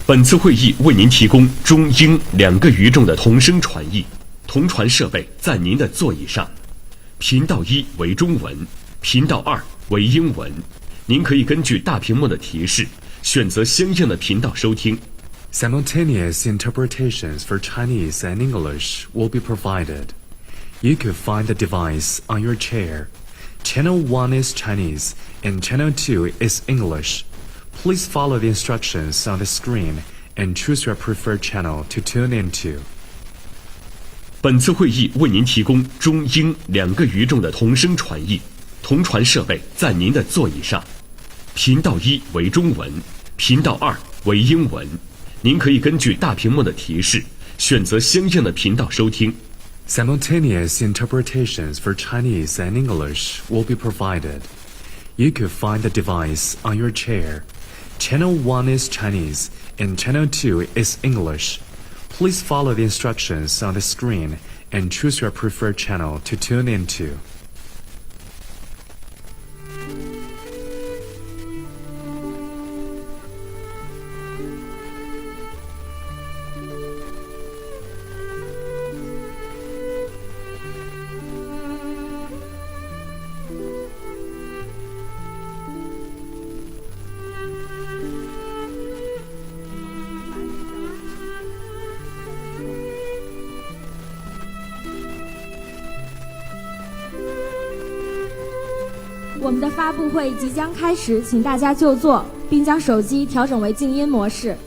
本次会议为您提供中英2个语种的同声传译，同传设备在您的座椅上。频道1为中文，频道2为英文。您可以根据大屏幕的提示，选择相应的频道收听。Simultaneous interpretations for Chinese and English will be provided. You could find the device on your chair. Channel 1 is Chinese and Channel 2 is English.Please follow the instructions on the screen and choose your preferred channel to tune into. 本次会议为您提供中英2个语种的同声传译，同传设备在您的座椅上。频道1为中文，频道2为英文。您可以根据大屏幕的提示，选择相应的频道收听。Simultaneous interpretations for Chinese and English will be provided. You could find the device on your chair.Channel 1 is Chinese and Channel 2 is English. Please follow the instructions on the screen and choose your preferred channel to tune into. 我们的发布会即将开始，请大家就座，并将手机调整为静音模式。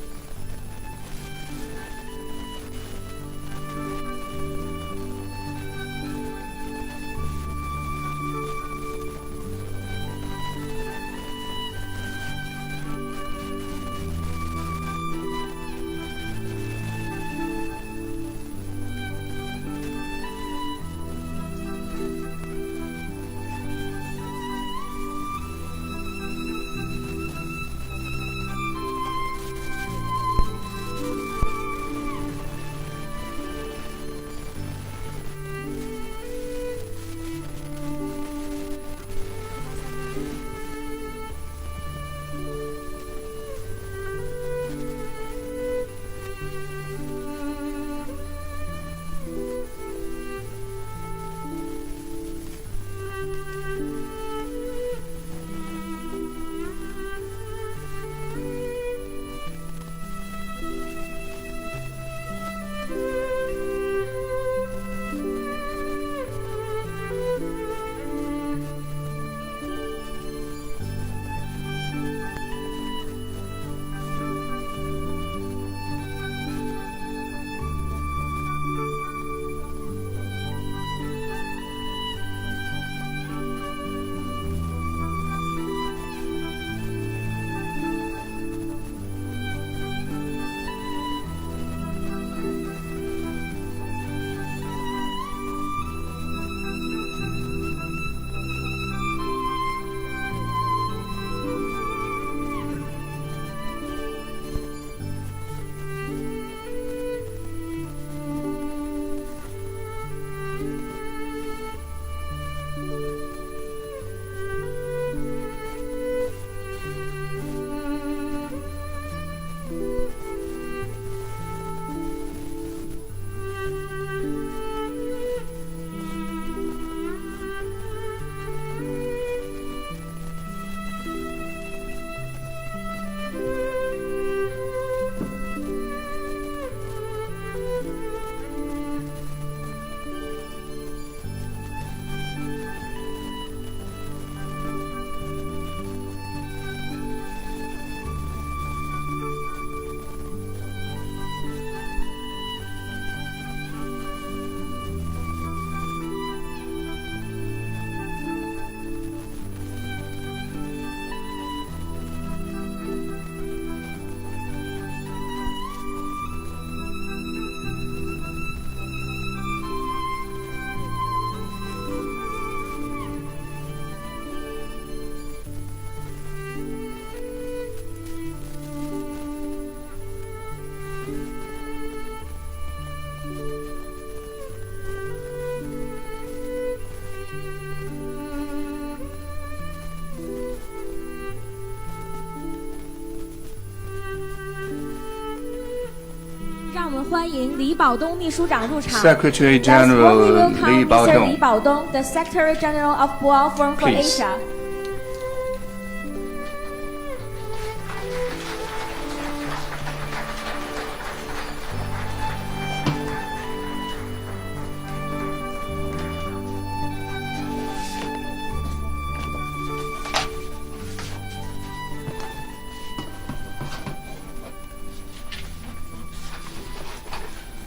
欢迎李保东秘书长入场。Secretary Let's General warmly welcome Li Mr. Baodong. Li Baodong, the Secretary General of Boao Forum for Please. Asia.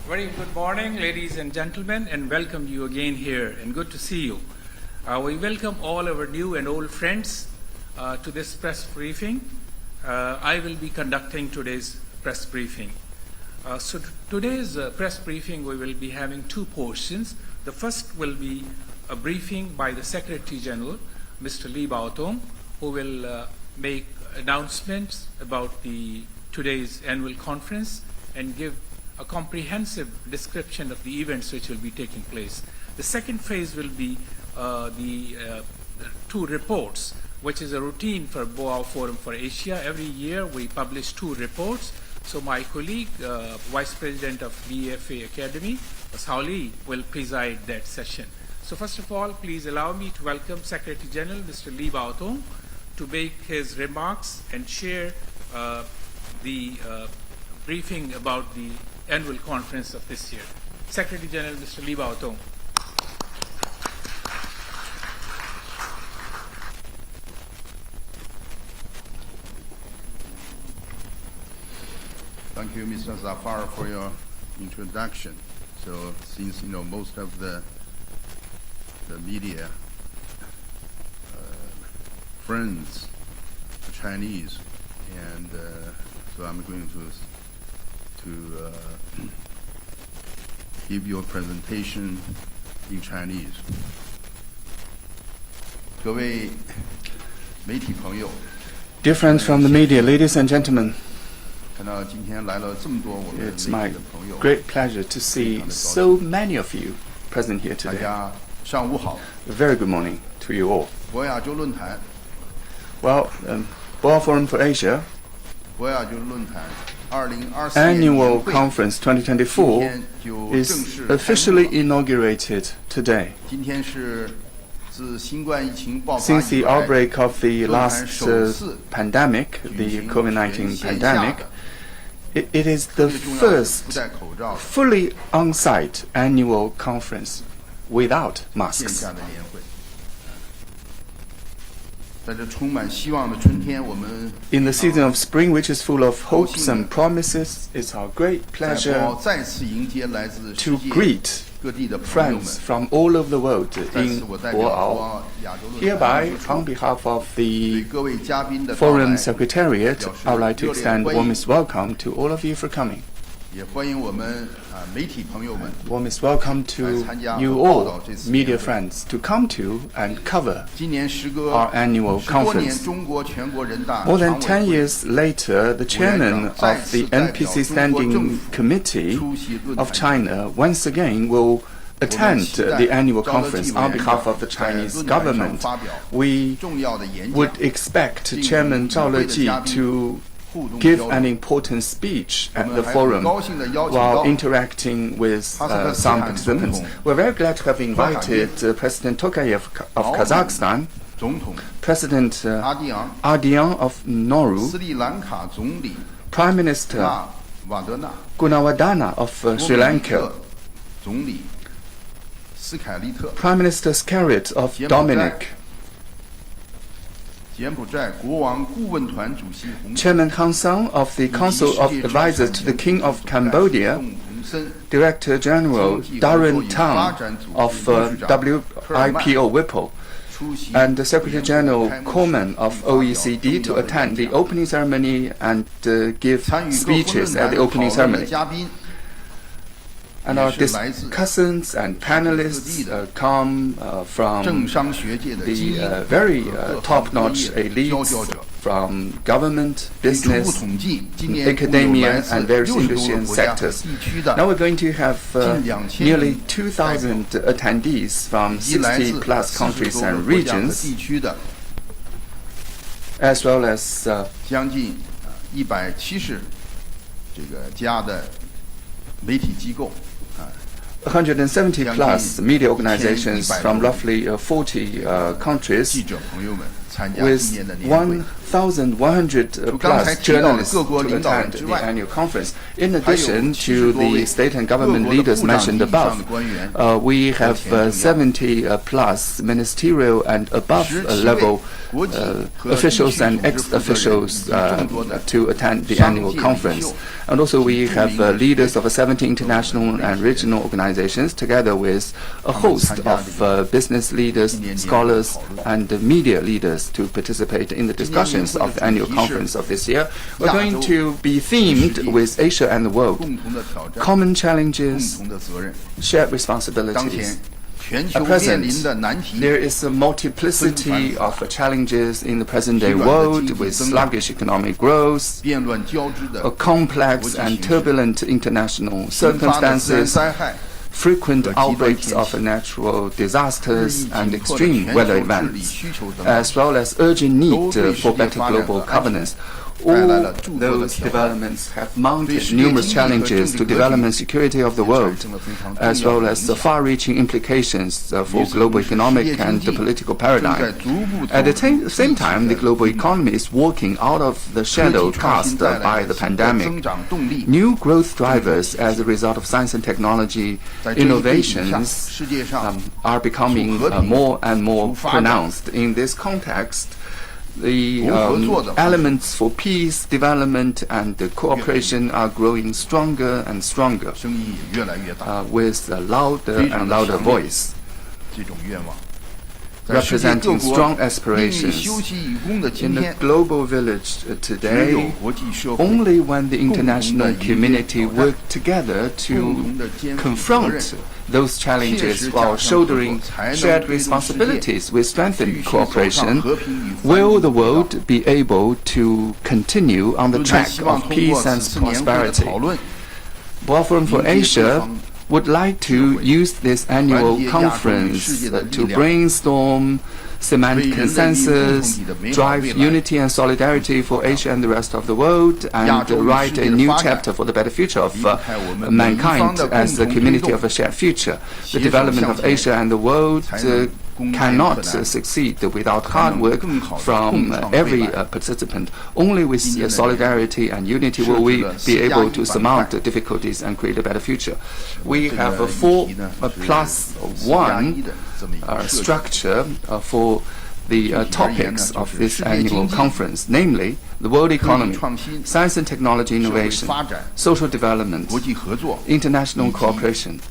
Very good morning, ladies and gentlemen, and welcome you again here, and good to see you. We welcome all our new and old friends to this press briefing. I will be conducting today's press briefing. Today's press briefing, we will be having two portions. The first will be a briefing by the Secretary General, Mr. Li Baodong, who will make announcements about today's annual conference and give a comprehensive description of the events which will be taking place. The second phase will be the two reports, which is a routine for Boao Forum for Asia. Every year we publish two reports. So my colleague, Vice President of BFA Academy, Sao Li, will preside that session. So first of all, please allow me to welcome Secretary General Mr. Li Baodong to make his remarks and share the briefing about the annual conference of this year. Secretary General Mr. Li Baodong. Thank you, Mr. Zafar, for your introduction. So, since most of the media friends are Chinese, and so I'm going to give you a presentation in Chinese. 各位媒体朋友 Dear friends from the media, ladies and gentlemen, 看到今天来了这么多我们 it's 媒 my 体的朋友 great pleasure to see so many of you present here 大 today. 家上午好 A very good morning to you all. 博亚洲论坛 Well, Boao Forum for Asia 博亚洲论坛2024 Annual 年会 Conference 2024 is officially inaugurated today. 今天是自新冠疫情爆发 Since 以 the 来 outbreak of the 论坛 last 首次 pandemic, 举 the 行 COVID-19 全线下 pandemic, 的 it is the 最重要的是不 first 戴口罩 fully on-site annual conference without 线 masks. 下的年会。在这充满希望的春天，我们 In the season of spring, which is full of hopes and promises, it's our great 在 pleasure 博鳌再次迎接来自世 to 界 greet 各地的朋友们。 friends from all over the world 在 in 此，我代表博 Boao. 鳌亚洲论坛 Hereby, 秘书处 on behalf of 对 the 各位嘉宾的到 Forum 来， Secretariat, 表示 I would like to 热烈 extend 欢迎。 warmest welcome to all of you for coming. 也欢迎我们媒体朋友们 Warmest welcome to 来参加 you 和报道 all, 这次 media 年会。 friends, to come to and cover 今年时隔 our annual 10多年， conference. 中国全国人大 More 常 than 10委会 years later, the chairman of the NPC Standing Committee of China once again will attend the annual conference on behalf of the Chinese government. We 重要的演讲 would expect Chairman Zhao Leji to give an important speech at the forum while interacting with some participants. We're very glad to have invited President Tokayev of Kazakhstan, 总统 President 阿蒂昂、 Ardian of 斯 Nauru, 里兰卡总理 Prime Minister 纳瓦德纳、 Gunawadana of 多 Sri 米尼 Lanka, 克总理斯凯利特、 Prime Minister Skerrit of 柬埔寨 Dominic, 柬埔寨国王顾问团主席洪森 Chairman Han Sang of the Council of Advisors to the King of Cambodia, 洪森 Director General Darren Tang of WIPO WIPO, 出席 and the Secretary General 开幕式 Coleman of 并发表 OECD 重 to 要的 attend the 演讲 opening ceremony and give 参与各国 speeches 论 at 坛 the 讨 opening 论的 ceremony. 嘉宾 And our 也是来自 discussants and panelists come 政 from 商学界的精 the 英 very 和各行各 top-notch 业的佼佼 elites 者。 from government, 据初步 business, 统计，今年共有 academia, 来自 and various 60多 industry 个 and 国家和 sectors. 地区的 Now we're going to have 近2000 nearly 名 2,000 attendees from 以及来 60 自 plus 40 countries 多个 and 国家和 regions, 地区的 as well as 将近170这个家的媒体机构170 plus media organizations from roughly 40 countries 记者朋友们参加 with 今年的年会。 1,100 plus journalists to attend the annual conference. In addition to the state and government leaders mentioned above, we have 70 plus ministerial and above level officials and ex-officials to attend the annual conference. And also we have leaders of 70 international and regional organizations together with a host of business leaders, scholars, and media leaders to participate in the discussions of the annual conference of this year. We're going to be themed with Asia and the world, common challenges, shared responsibilities. At present, there is a multiplicity of challenges in the present-day world with sluggish economic growth, complex and turbulent international circumstances, frequent outbreaks of natural disasters and extreme weather events, as well as urgent need for better global governance. All those developments have mounted numerous challenges to development and security of the world, as well as the far-reaching implications for global economic and the political paradigm. At the same time, the global economy is walking out of the shadow cast by the pandemic. New growth drivers as a result of science and technology innovations are becoming more and more pronounced. In this context, the elements for peace, development, and cooperation are growing stronger and stronger with a louder and louder voice, representing strong aspirations. In the global village today, only when the international community work together to confront those challenges while shouldering shared responsibilities with strengthened cooperation, will the world be able to continue on the track of peace and prosperity. World Forum for Asia would like to use this annual conference to brainstorm, cement consensus, drive unity and solidarity for Asia and the rest of the world, and write a new chapter for the better future of mankind as a community of a shared future. The development of Asia and the world cannot succeed without hard work from every participant. Only with solidarity and unity will we be able to surmount the difficulties and create a better future. We have a 4+1 structure for the topics of this annual conference, namely the world economy, science and technology innovation, social development, international cooperation,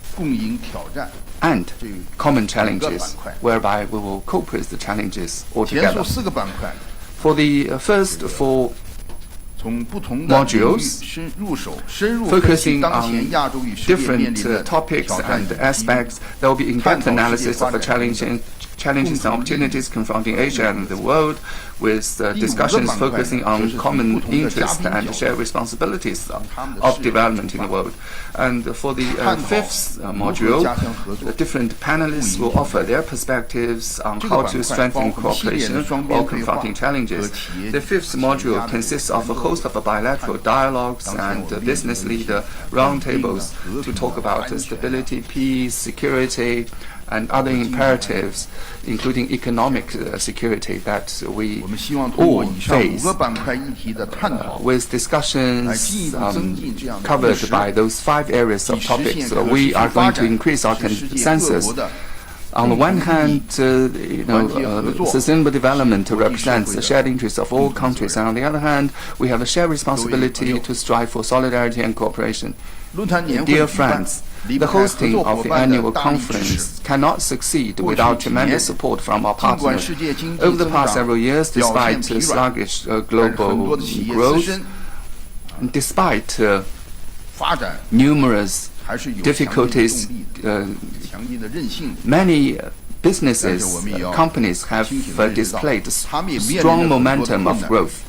and common challenges, whereby we will cope with the challenges altogether. For the first 4 modules, focusing on different topics and aspects, there will be in-depth analysis of the challenges and opportunities confronting Asia and the world, with discussions focusing on common interests and shared responsibilities of development in the world. And for the 5th module, the different panelists will offer their perspectives on how to strengthen cooperation while confronting challenges. The 5th module consists of a host of bilateral dialogues and business leader roundtables to talk about stability, peace, security, and other imperatives, including economic security that we all face, with discussions covered by those 5 areas of topics. We are going to increase our consensus. On the one hand, sustainable development represents the shared interests of all countries, and on the other hand, we have a shared responsibility to strive for solidarity and cooperation. Dear friends, the hosting of the annual conference cannot succeed without tremendous support from our partners. Over the past several years, despite sluggish global growth, despite numerous difficulties, many businesses, companies have displayed strong momentum of growth.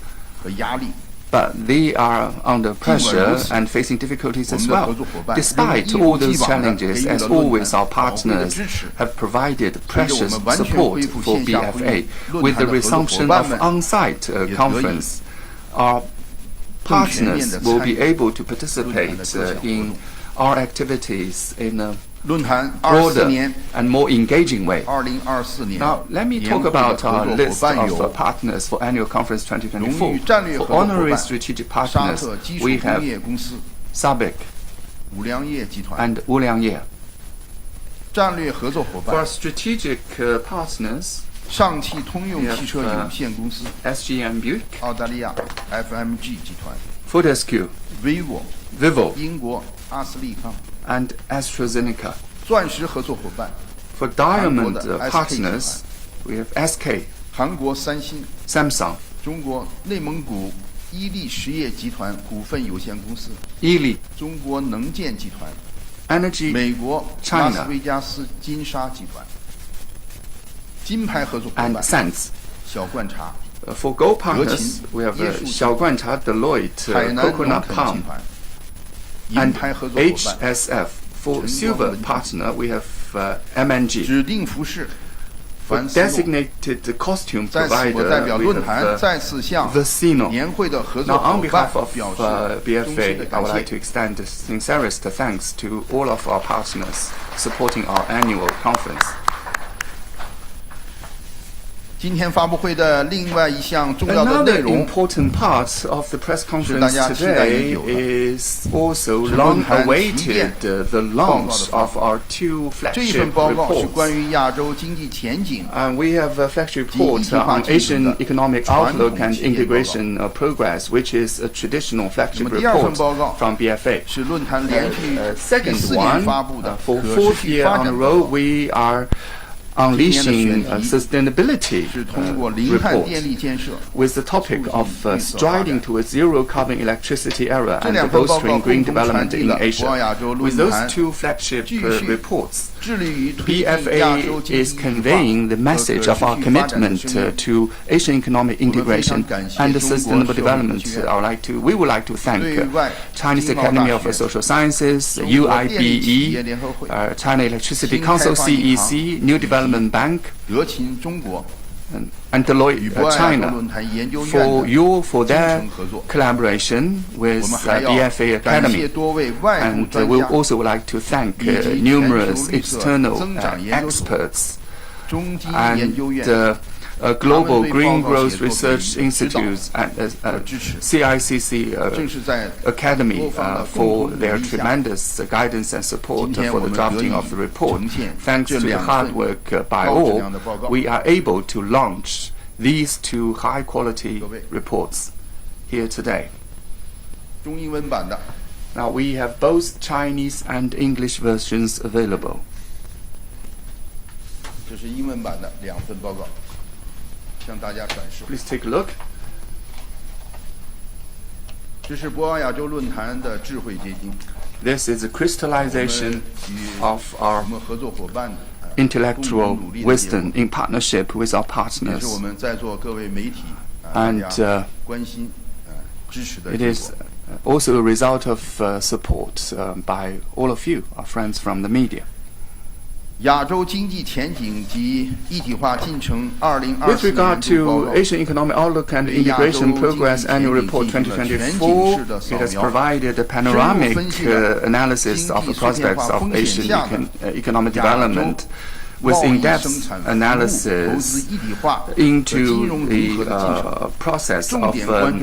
But they are under pressure and facing difficulties as well. Despite all those challenges, as always, our partners have provided precious support for BFA. With the resumption of on-site conference, our partners will be able to participate in our activities in a 论坛24 broader 年 and more engaging way. 2024年 Now, let me 年 talk 会的 about 合 our 作伙 list 伴 of 有 partners for Annual Conference 荣 2024. 誉战略 For 合作伙 honorary 伴 strategic 沙 partners, 特基础 we 工 have 业公司 SABIC 五粮液集团 and Wuliangye. 战略合作伙 For our 伴 strategic partners, 上汽通用 we have, 汽车有限公司 SGM Buick, 澳大利亚 FMG 集团 Fortescue, Vivo Vivo, 英国阿斯利康 and AstraZeneca. 钻石合作伙伴 For diamond 韩国的 partners, we have SK, 韩国三星 Samsung, 中国内蒙古伊利实业集团股份有限公司 Ely, 中国能建集团 Energy, 美国 China 拉斯维加斯金沙集团金牌合作伙 and 伴 Sands. 小罐茶 For gold partners, 德勤 we have 椰树 Xiaoguancha, Deloitte, 海南农 Coconut 垦集 Palm, 团银 and 牌合作伙伴 HSF. For silver partner, we have MNG. 指定服饰 For 凡斯诺 designated costume 在此我代表 provider, we 论坛 have 再次向 Vecino. 年会的合 Now, 作伙 on 伴 behalf of 表示衷心 BFA, 的 I 感 would like 谢 to。extend the sincerest thanks to all of our partners supporting our annual conference. 今天发布会的另外一项重要的内 Another 容 important part of the press 是大 conference 家期待已 today 久的 is also 是 long 论坛旗舰 awaited the launch of our two 这一份 flagship 报告是 reports. 关于亚洲经济前景 And we have a flagship 及一 report 体化 on 进程 Asian 的 economic 传统 outlook and 旗舰报告。 integration progress, which is a traditional 那 flagship 么第二份 report 报告 from BFA. 是论坛连续 Second 第4年 one, 发布的 for 可 fourth 持续 year 发 on a 展报 row, 告， we are unleashing 今年的选题 sustainability 是通过零碳 report 电力建设 with the topic of 促进绿色发展。 striding to a zero carbon electricity era 这 and 两份报告 bolstering 共 green 同传 development 递 in 了博 Asia. 鳌亚洲 With 论 those 坛 two flagship 继续 reports, 致力于推进亚 BFA 洲经 is 济 conveying the 一体化 message 和 of 可 our 持续发展的 commitment 声音。 to Asian economic integration 我们非常感谢 and 中国 sustainable 社会 development. 科学院 We would like to thank 对外 Chinese 经贸 Academy 大 of 学 Social Sciences, 中国电力企业 UIBE, 联合会 China Electricity 新开 Council 发银行 CEC, New Development Bank, 德勤中国 and 与 Deloitte 博鳌亚洲 China 论坛研究院 for 的 their 精诚合作。 collaboration 我 with 们还要 BFA 感谢 Academy. 多位外部 And 专 we 家 also would like to thank 以及 numerous 全球绿色 external 增长研究所 experts 中基研究 and 院 global 他们对 green 报告 growth 写作给 research 指导 institutes and 和支持。 CICC 正是在 Academy 多方的 for 共同努 their 力下 tremendous guidance and support 今天 for 我 the 们 drafting 得以 of the report. 呈现 Thanks 这 to the 两 hard 份 work by 高质 all, 量的报告。 we are able to launch these two high quality 各位。 reports here today. 中英文版的 Now we have both Chinese and English versions available. 这是英文版的两份报告，向大家展示。 Please take a look. 这是博鳌亚洲论坛的智慧结晶， This is a 我 crystallization 们与 of 我 our 们合作伙伴的 intellectual 共同努力的结果 wisdom in partnership with our 也是我 partners. 们在座各位媒体And, 大家关心支持的 It 结 is 果。 also a result of support by all of you, our friends from the media. 亚洲经济前景及一体化进程 With 2024 regard 年度报 to 告 Asian Economic Outlook and Integration Progress Annual Report 2024, it has provided a panoramic analysis of the prospects of Asian economic development with in-depth analysis into the process of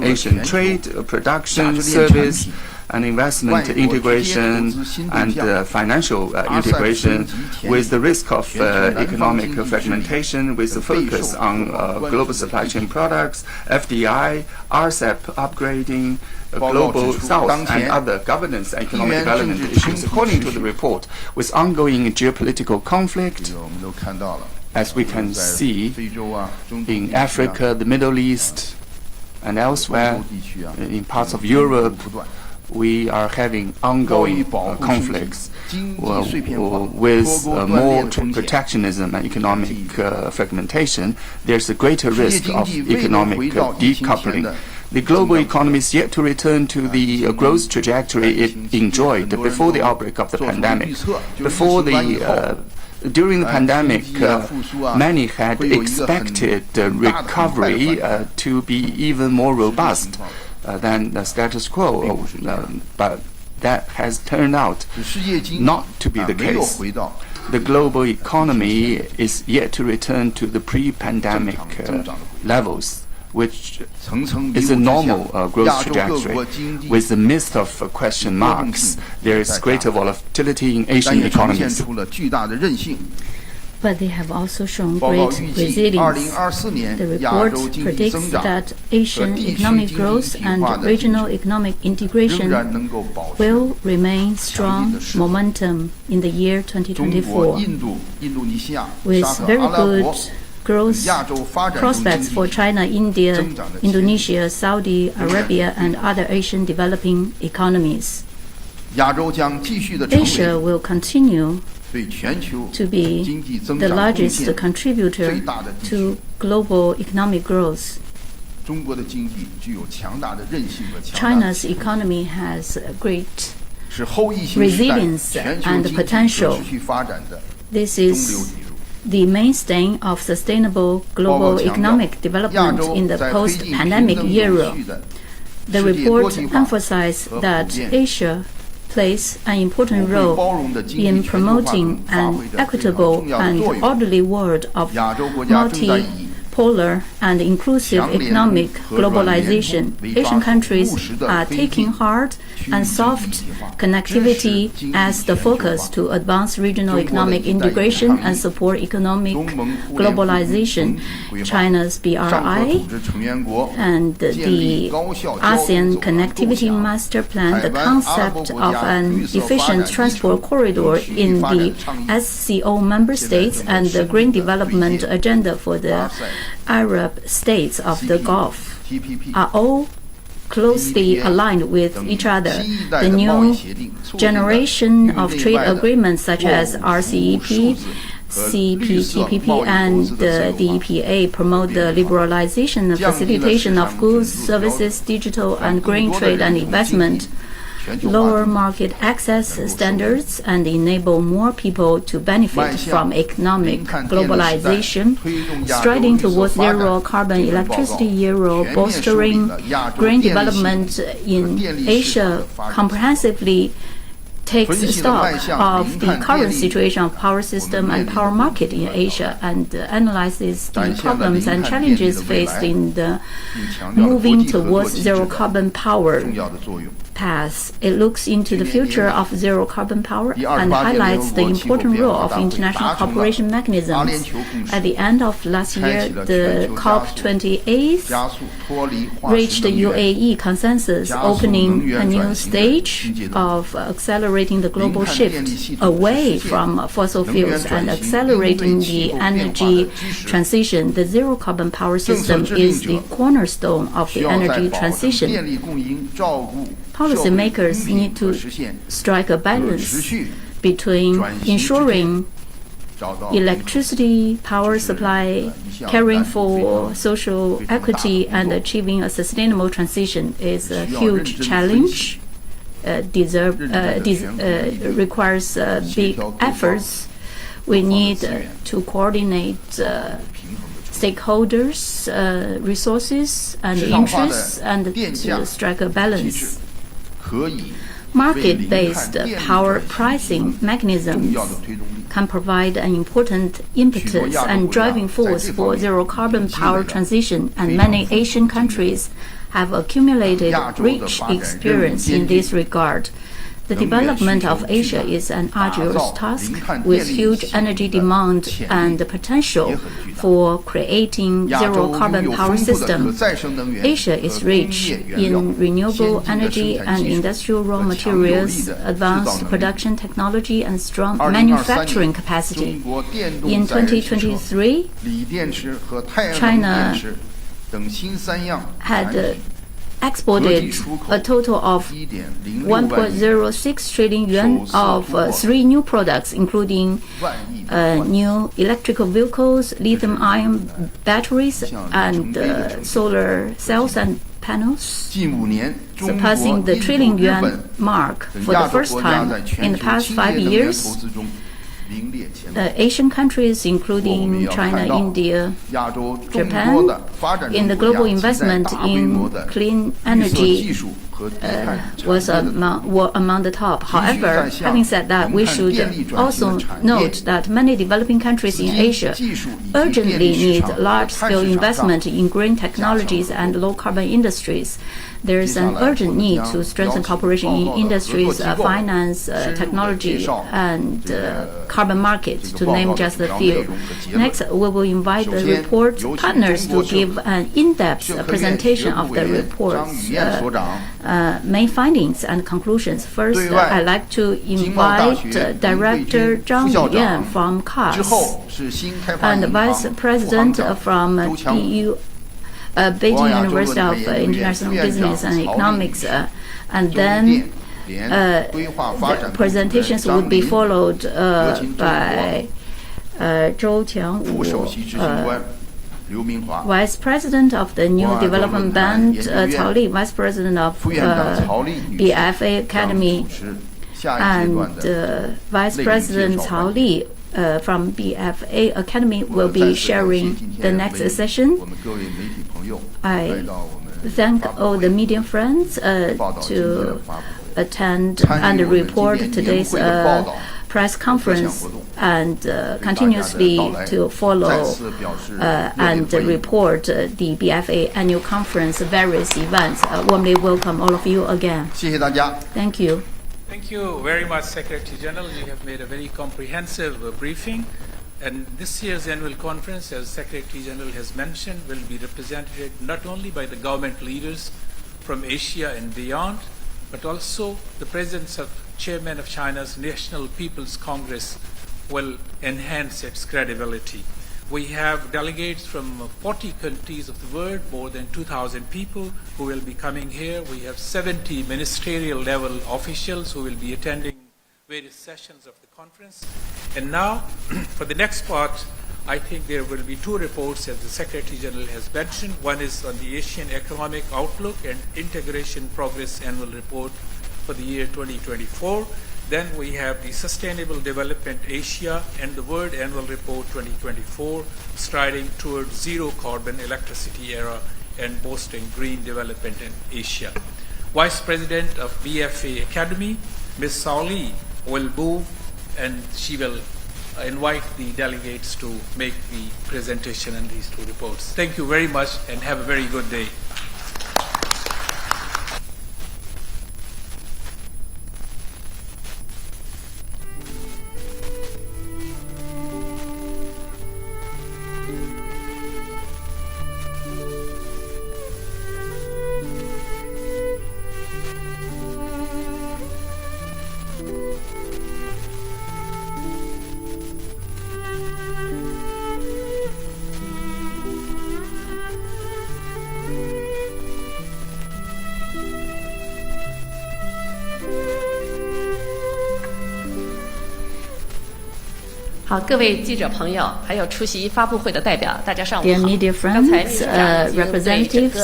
Asian trade, production, service, and investment integration and financial integration with the risk of economic fragmentation with the focus on global supply chain products, FDI, RCEP upgrading, global south and other governance and economic development issues. According to the report, with ongoing geopolitical conflict, 我们都看到了 as we can 在 see 非洲啊、中东地 in 区啊、 Africa, the Middle East, and 欧 elsewhere, 洲地区啊 in parts of Europe, 不断 we are having 贸易 ongoing 保护升级 conflicts 经济碎片化 with 脱钩断 more 裂的风险 protectionism and economic fragmentation. There's a greater 世界 risk 经 of 济未能 economic 回到疫情前 decoupling. 的 The global economy is yet to return to the growth trajectory it enjoyed before the outbreak of the pandemic. Before during the pandemic, many had expected the recovery to be even more robust than the status quo. But that has turned out not to be the case. The global economy is yet to return to the pre-pandemic levels, which is a normal growth trajectory. With the midst of question marks, there is greater volatility in Asian economies. But they have also shown great resilience. The report predicts that Asian economic growth and regional economic integration will remain strong momentum in the year 2024, with very good growth prospects for China, India, Indonesia, Saudi Arabia, and other Asian developing economies. Asia will continue to be the largest contributor to global economic growth. China's economy has great resilience and potential. This is the mainstay of sustainable global economic development in the post-pandemic era. The report emphasizes that Asia plays an important role in promoting an equitable and orderly world of multipolar and inclusive economic globalization. Asian countries are taking hard and soft connectivity as the focus to advance regional economic integration and support economic globalization. China's BRI and the ASEAN Connectivity Master Plan, the concept of an efficient transport corridor in the SCO member states, and the Green Development Agenda for the Arab states of the Gulf are all closely aligned with each other. The new generation of trade agreements such as RCEP, CPTPP, and the EPA promote the liberalization and facilitation of goods, services, digital and green trade and investment, lower market access standards, and enable more people to benefit from economic globalization, striding towards zero carbon electricity era, bolstering green development in Asia comprehensively takes stock of the current situation of power system and power market in Asia and analyzes the problems and challenges faced in the moving towards zero carbon power path. It looks into the future of zero carbon power and highlights the important role of international cooperation mechanisms. At the end of last year, the COP28 reached the UAE consensus, opening a new stage of accelerating the global shift away from fossil fuels and accelerating the energy transition. The zero carbon power system is the cornerstone of the energy transition. Policymakers need to strike a balance between ensuring electricity, power supply, caring for social equity, and achieving a sustainable transition is a huge challenge. Requires big efforts. We need to coordinate stakeholders, resources, and interests, and to strike a balance. Market-based power pricing mechanisms can provide an important impetus and driving force for zero-carbon power transition, and many Asian countries have accumulated rich experience in this regard. The development of Asia is an arduous task with huge energy demand and the potential for creating zero-carbon power system. Asia is rich in renewable energy and industrial raw materials, advanced production technology, and strong manufacturing capacity. In 2023, China had exported a total of 1.06 trillion yuan of three new products, including new electrical vehicles, lithium-ion batteries, and solar cells and panels, surpassing the trillion yuan mark for the first time in the past 5 years. Asian countries, including China, India, Japan, in the global investment in clean energy were among the top. However, having said that, we should also note that many developing countries in Asia urgently need large-scale investment in green technologies and low-carbon industries. There is an urgent need to strengthen cooperation in industries, finance, technology, and carbon markets, to name just a few. Next, we will invite the report partners to give an in-depth presentation of the report's main findings and conclusions. First, I'd like to invite Director Zhang Yuyan from CAS and Vice President from Beijing University of International Business and Economics, and then the presentations would be followed by Zhou Qiangwu, Vice President of the New Development Bank, Cao Li, Vice President of BFA Academy, and Vice President Cao Li from BFA Academy will be sharing the next session. I thank all the media friends to attend and report today's press conference and continuously to follow and report the BFA annual conference various events. Warmly welcome all of you again. Thank you. Thank you very much, Secretary General. You have made a very comprehensive briefing. And this year's annual conference, as Secretary General has mentioned, will be represented not only by the government leaders from Asia and beyond, but also the presence of Chairman of China's National People's Congress will enhance its credibility. We have delegates from 40 countries of the world, more than 2,000 people who will be coming here. We have 70 ministerial level officials who will be attending various sessions of the conference. And now, for the next part, I think there will be two reports, as the Secretary General has mentioned. One is on the Asian Economic Outlook and Integration Progress Annual Report for the year 2024. Then we have the Sustainable Development Asia and the World Annual Report 2024, striding towards zero carbon electricity era and boosting green development in Asia. Vice President of BFA Academy, Ms. Cao Li, will move and she will invite the delegates to make the presentation on these two reports. Thank you very much and have a very good day. Dear media friends, representatives,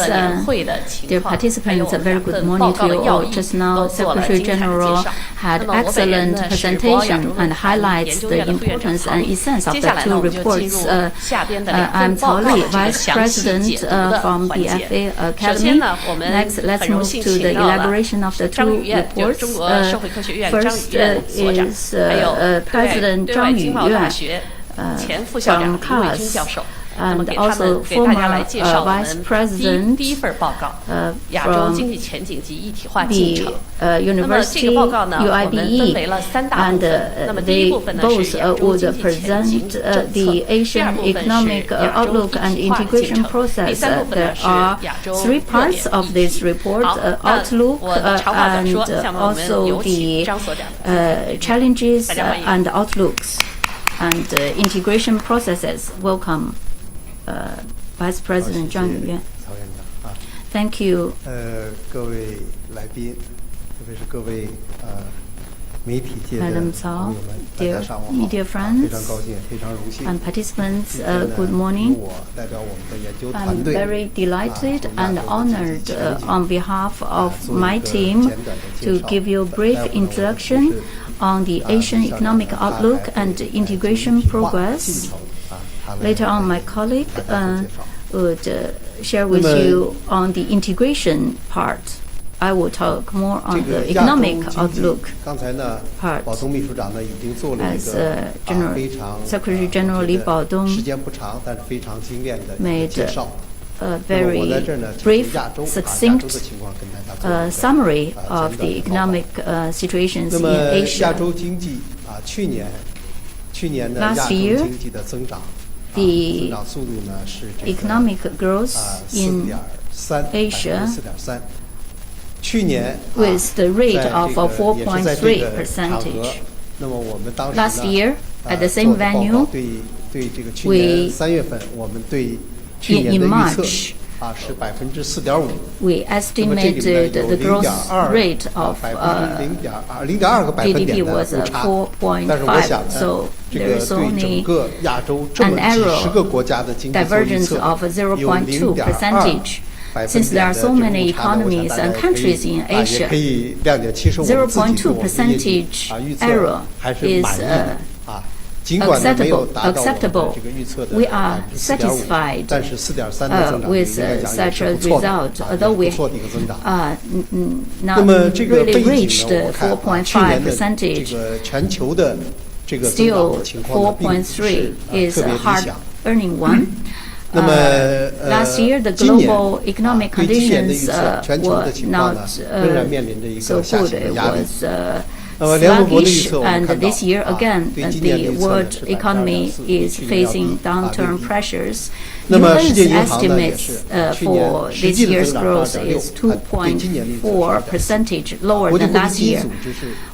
dear participants, a very good morning to you all. Just now, Secretary General had excellent presentation and highlights the importance and essence of the two reports. I'm Cao Li, Vice President from BFA Academy. Next, let's move to the elaboration of the two reports. First is President Zhang Yuyan from CAS, and also former Vice President from the University UIBE, and they both would present the Asian Economic Outlook and Integration Process. There are three parts of this report: outlook and also the challenges and outlooks and integration processes. Welcome, Vice President Zhang Yuyan. Thank you. 各位来宾，特别是各位媒体界的 Madam 朋 Cao, 友们，大 dear 家上午好， media 非 friends 常高兴，非常荣幸。 and participants, 今天 good morning. 我代表我们的研究 I'm 团队 very delighted and honored on behalf of my team to give you a brief introduction on the Asian Economic Outlook and Integration Progress. Later on, my colleague would share with you on the integration part I will talk more on the economic outlook 刚才呢，保东秘书长呢已经做了一 as 个非常 Secretary General 李保东时间不长，但是非常精炼的 made 介绍。a very brief, succinct summary of the economic situations in 那么 Asia. 亚洲经济去年呢，亚洲经济的增长，增长速度呢是economic growth in Asia 4.3%。去年 with the rate of 4.3%. 那么我们当时 Last year at the same venue, 对这个去年3月份，我们对去年的预测是4.5%。 we estimated the growth rate of GDP was 4.5%. So there is only an error, divergence of 0.2%. Since there are so many economies and countries in Asia, 0.2% error is acceptable. We are satisfied with such a result, although we not really reached 4.5%. Still, 4.3 is a hard-earning one. Last year, the global economic conditions were not so good. It was sluggish, and this year again, the world economy is facing downturn pressures. UN's estimates for this year's growth is 2.4%, lower than last year.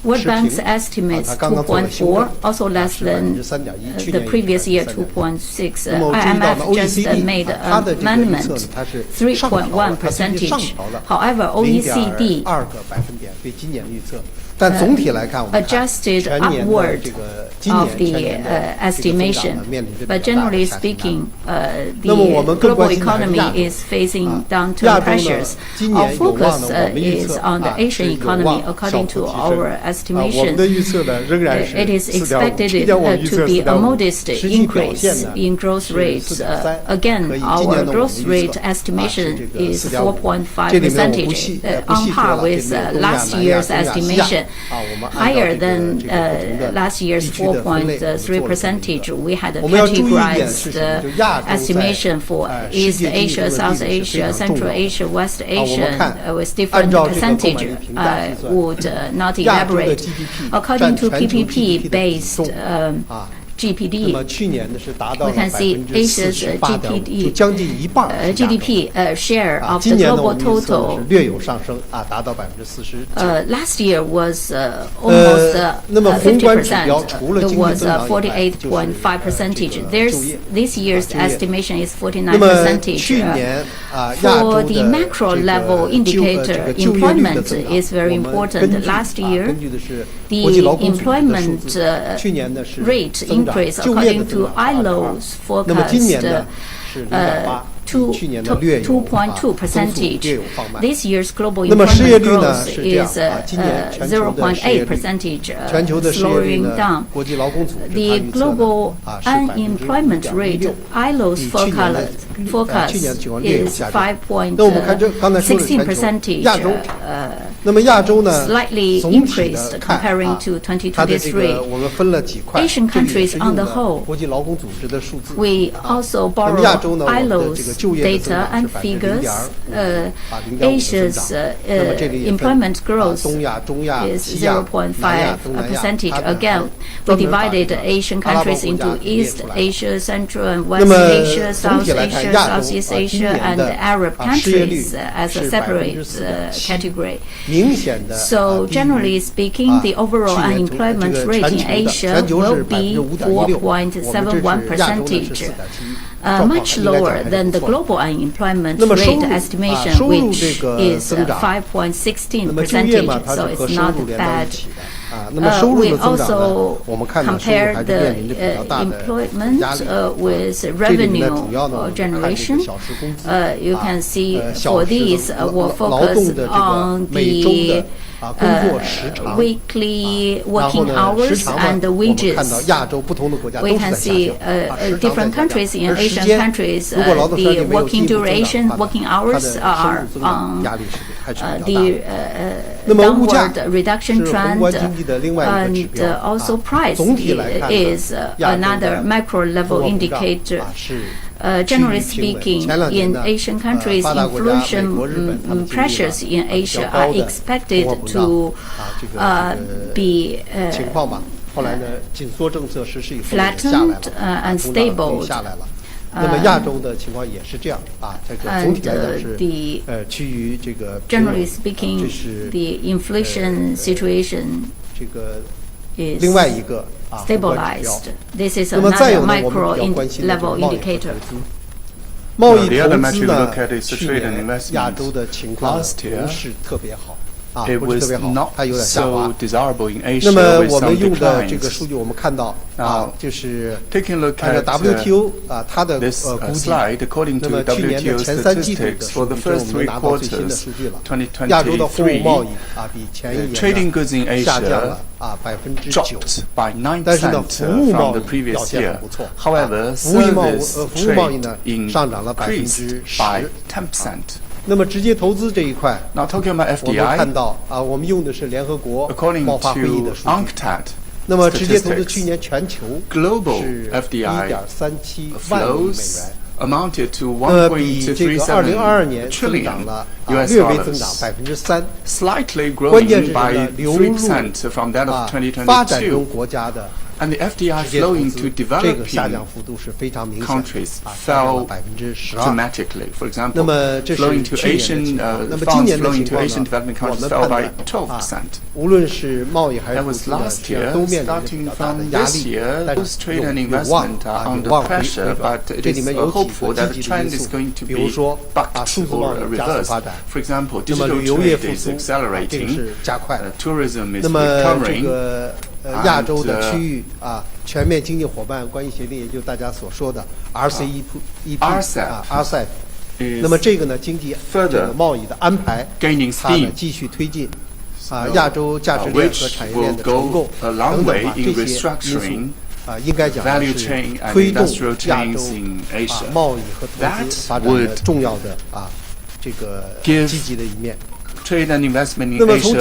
World Bank's estimates 2.4, also less than the previous year 2.6. IMF just made an amendment 3.1%. However, OECD adjusted upward of the estimation. But generally speaking, the global economy is facing downturn pressures. Our focus is on the Asian economy. According to our estimation, it is expected to be a modest increase in growth rates. Again, our growth rate estimation is 4.5%, on par with last year's estimation, higher than last year's 4.3%. We had a categorized estimation for East Asia, South Asia, Central Asia, West Asia with different percentage. I would not elaborate. According to PPP-based GDP, we can see Asia's GDP share of the global total last year was almost 50%. It was 48.5%. This year's estimation is 49%. For the macro level indicator, employment is very important. Last year, the employment rate increase, according to ILO's forecast, 2.2%. This year's global employment growth is 0.8%, slowing down. The global unemployment rate, ILO's forecast is 5.16%, slightly increased comparing to 2023. Asian countries on the whole, we also borrow ILO's data and figures. Asia's employment growth is 0.5%. Again, we divided Asian countries into East Asia, Central and West Asia, South Asia, Southeast Asia, and Arab countries as a separate category. So, generally speaking, the overall unemployment rate in Asia will be 4.71%. Much lower than the global unemployment rate estimation, which is 5.16%, so it's not bad. We also compare the employment with revenue generation. You can see for these, we'll focus on the weekly working hours and the wages. We can see different countries in Asian countries, the working duration, working hours are on the downward reduction trend, and also price is another macro-level indicator. Generally speaking, in Asian countries, inflation pressures in Asia are expected to be flattened and stable. 那么亚洲的情况也是这样这个总体来讲是趋于这个 generally speaking, the inflation situation 这个 is 另外一个stabilized. This is another micro level indicator. 贸易投资呢，去年亚洲的情况不是特别好。It was not so desirable in Asia. 那么我们用的这个数据，我们看到就是按照 WTO 它的估计，那么去年的前3季度的数据，这是我们拿到最新的数据了。亚洲的货物贸易比前一年下降了9%，但是呢，服务贸易表现很不错。服务贸易呢上涨了10%。那么直接投资这一块，我们看到我们用的是联合国贸发会议的数据。那么直接投资去年全球是1.37万亿美元，比这个2022年增长了略微增长3%。关键是呢，流入发展中国家的。And the FDI flowing to developing countries fell dramatically. For example, flowing to Asian funds flowing to Asian developing countries fell by 12%. That was last year. Starting from this year, both trade and investment are under pressure, but it is hopeful that the trend is going to be bucked or reversed. For example, digital trade is accelerating, tourism is recovering. 亚洲的区域全面经济伙伴关系协定，也就是大家所说的 RCEP RCEP。那么这个呢，经济这个贸易的安排，它呢继续推进亚洲价值链和产业链的重构等等这些因素应该讲是推动亚洲贸易和投资发展的重要的这个积极的一面。Trade and investment in Asia,